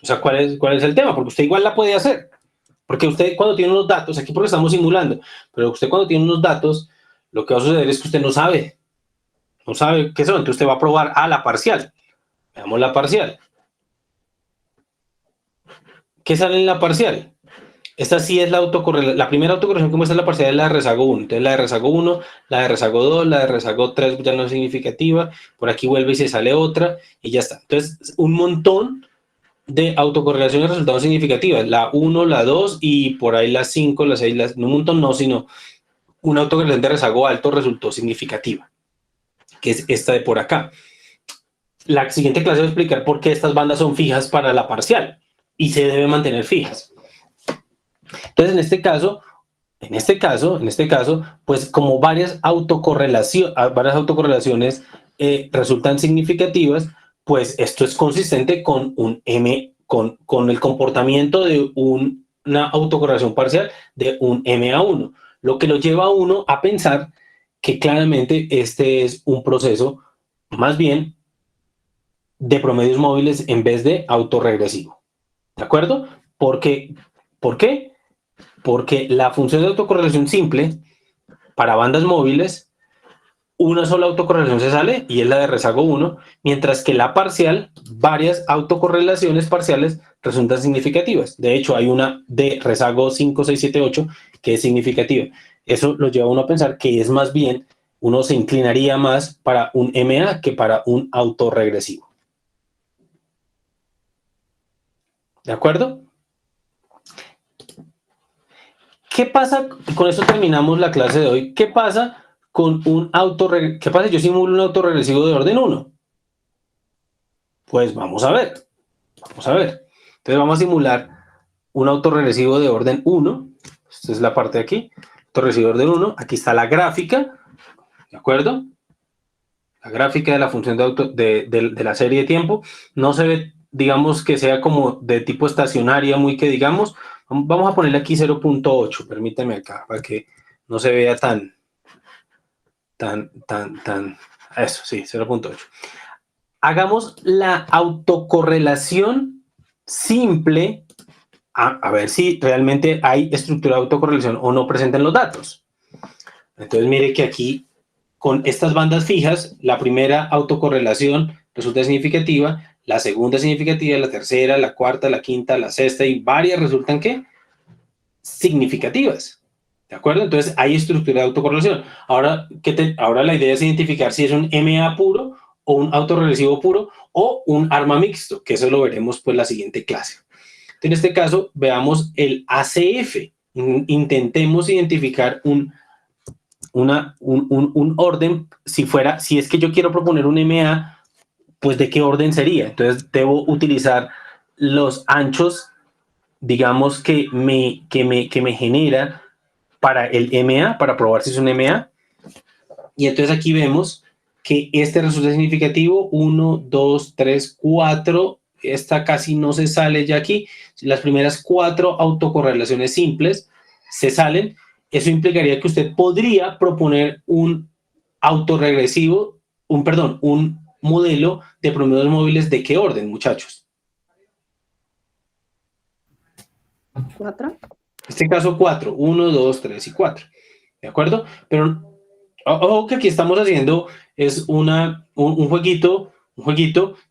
O sea, ¿cuál es el tema? Porque usted igual la puede hacer. Porque usted cuando tiene unos datos, aquí porque estamos simulando, pero usted cuando tiene unos datos, lo que va a suceder es que usted no sabe qué son. Entonces usted va a probar la parcial. Veamos la parcial. ¿Qué sale en la parcial? Esta sí es la primera autocorrelación que muestra la parcial es la de rezago 1. Entonces la de rezago 1, la de rezago 2, la de rezago 3 ya no es significativa. Por aquí vuelve y se sale otra y ya está. Entonces un montón de autocorrelaciones de resultados significativas. La 1, la 2 y por ahí la 5, la 6, no un montón no, sino una autocorrelación de rezago alto resultó significativa, que es esta de por acá. La siguiente clase va a explicar por qué estas bandas son fijas para la parcial y se deben mantener fijas. Entonces, en este caso, pues como varias autocorrelaciones resultan significativas, pues esto es consistente con con el comportamiento de una autocorrelación parcial de un MA1, lo que lo lleva a uno a pensar que claramente este es un proceso más bien de promedios móviles en vez de autorregresivo. ¿De acuerdo? ¿Por qué? Porque la función de autocorrelación simple para bandas móviles, una sola autocorrelación se sale y es la de rezago 1, mientras que la parcial, varias autocorrelaciones parciales resultan significativas. De hecho, hay una de rezago 5, 6, 7, 8 que es significativa. Eso lo lleva a uno a pensar que es más bien, uno se inclinaría más para un MA que para un autorregresivo. ¿De acuerdo? ¿Qué pasa? Con esto terminamos la clase de hoy. ¿Qué pasa con ¿Qué pasa si yo simulo un autorregresivo de orden 1? Pues vamos a ver. Vamos a ver. Entonces vamos a simular un autorregresivo de orden 1. Esta es la parte de aquí. Autorregresivo de orden 1. Aquí está la gráfica. ¿De acuerdo? La gráfica de la función de la serie de tiempo. No se ve, digamos, que sea como de tipo estacionaria, muy que digamos. Vamos a ponerle aquí 0.8. Permítame acá, para que no se vea tan... Eso, sí, 0.8. Hagamos la autocorrelación simple, a ver si realmente hay estructura de autocorrelación o no presente en los datos. Entonces mire que aquí, con estas bandas fijas, la primera autocorrelación resulta significativa, la segunda significativa, la tercera, la cuarta, la quinta, la sexta y varias resultan ¿qué? Significativas. ¿De acuerdo? Entonces hay estructura de autocorrelación. Ahora la idea es identificar si es un MA puro o un autorregresivo puro o un arma mixto, que eso lo veremos pues la siguiente clase. En este caso, veamos el ACF. Intentemos identificar un orden, si es que yo quiero proponer un MA, pues ¿de qué orden sería? Entonces debo utilizar los anchos, digamos, que me genera para el MA, para probar si es un MA. Y entonces aquí vemos que este resulta significativo, 1, 2, 3, 4, esta casi no se sale ya aquí, las primeras 4 autocorrelaciones simples se salen, eso implicaría que usted podría proponer un autorregresivo, un modelo de promedios móviles. ¿De qué orden, muchachos? 4. En este caso 4, 1, 2, 3 y 4, ¿de acuerdo? Pero ojo que aquí estamos haciendo es un jueguito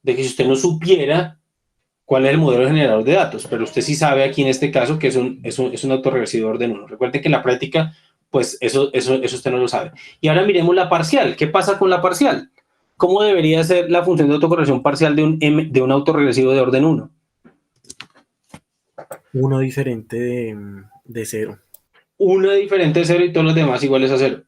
de que si usted no supiera cuál es el modelo generador de datos, pero usted sí sabe aquí en este caso que es un autorregresivo de orden 1. Recuerde que en la práctica, pues eso usted no lo sabe. Y ahora miremos la parcial. ¿Qué pasa con la parcial? ¿Cómo debería ser la función de autocorrelación parcial de un autorregresivo de orden 1? Uno diferente de 0. Una diferente de 0 y todos los demás iguales a 0.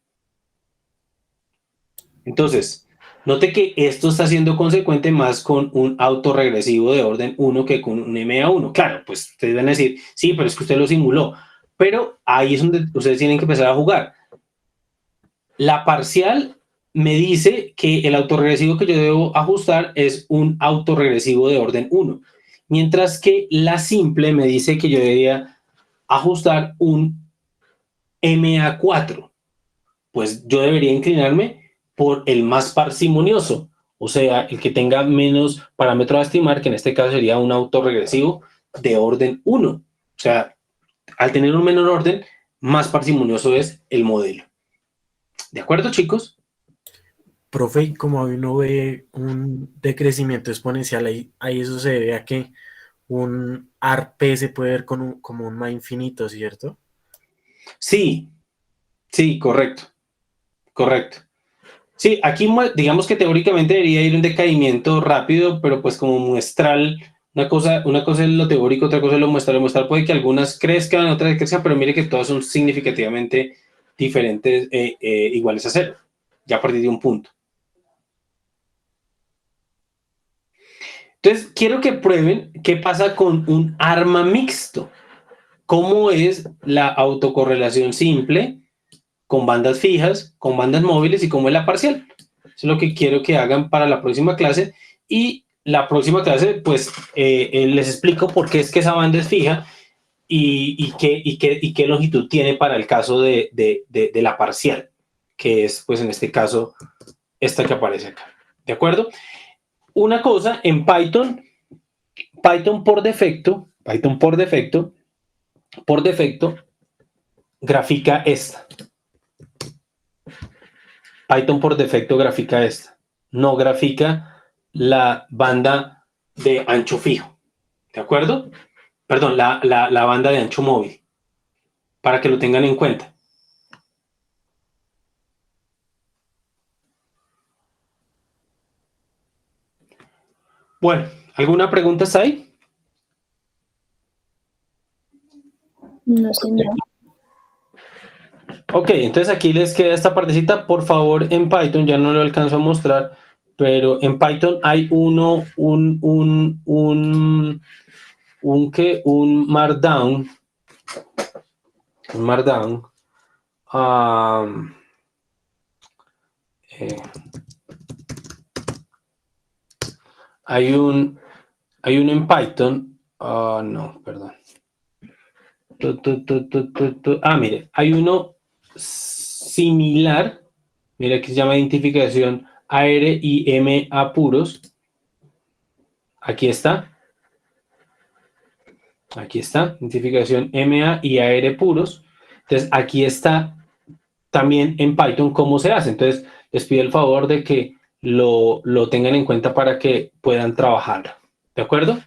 Entonces, note que esto está siendo consecuente más con un autorregresivo de orden 1 que con un MA1. Claro, pues ustedes van a decir, sí, pero es que usted lo simuló. Pero ahí es donde ustedes tienen que empezar a jugar. La parcial me dice que el autorregresivo que yo debo ajustar es un autorregresivo de orden 1. Mientras que la simple me dice que yo debería ajustar un MA4. Pues yo debería inclinarme por el más parsimonioso, o sea, el que tenga menos parámetros a estimar, que en este caso sería un autorregresivo de orden 1. O sea, al tener un menor orden, más parsimonioso es el modelo. ¿De acuerdo, chicos? Profe, como uno ve un decrecimiento exponencial, ahí eso se debe a que un ARP se puede ver como un ma infinito, ¿cierto? Sí, correcto. Sí, aquí digamos que teóricamente debería ir un decaimiento rápido, pero pues como muestral, una cosa es lo teórico, otra cosa es lo muestral. Lo muestral puede que algunas crezcan, otras crezcan, pero mire que todas son significativamente diferentes, iguales a 0, ya a partir de un punto. Entonces, quiero que prueben qué pasa con un arma mixto. ¿Cómo es la autocorrelación simple con bandas fijas, con bandas móviles y cómo es la parcial? Eso es lo que quiero que hagan para la próxima clase. Y la próxima clase, pues, les explico por qué es que esa banda es fija y qué longitud tiene para el caso de la parcial, que es, pues, en este caso, esta que aparece acá. ¿De acuerdo? Una cosa, en Python por defecto, grafica esta. Python por defecto grafica esta. No grafica la banda de ancho fijo. ¿De acuerdo? Perdón, la banda de ancho móvil. Para que lo tengan en cuenta. Bueno, ¿alguna pregunta está ahí? No, señor. Ok, entonces aquí les queda esta partecita. Por favor, en Python, ya no lo alcanzo a mostrar, pero en Python hay un Markdown. Un Markdown. Eh, hay uno en Python. No, perdón. Mire, hay uno similar. Mira, que se llama identificación ARIM puros. Aquí está. Aquí está, identificación MA y AR puros. Entonces, aquí está también en Python cómo se hace. Entonces, les pido el favor de que lo tengan en cuenta para que puedan trabajar. ¿De acuerdo?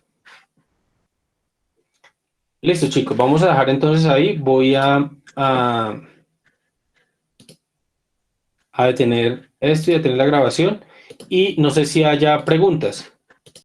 Listo, chicos. Vamos a dejar entonces ahí. Voy a detener esto y a detener la grabación. Y no sé si haya preguntas.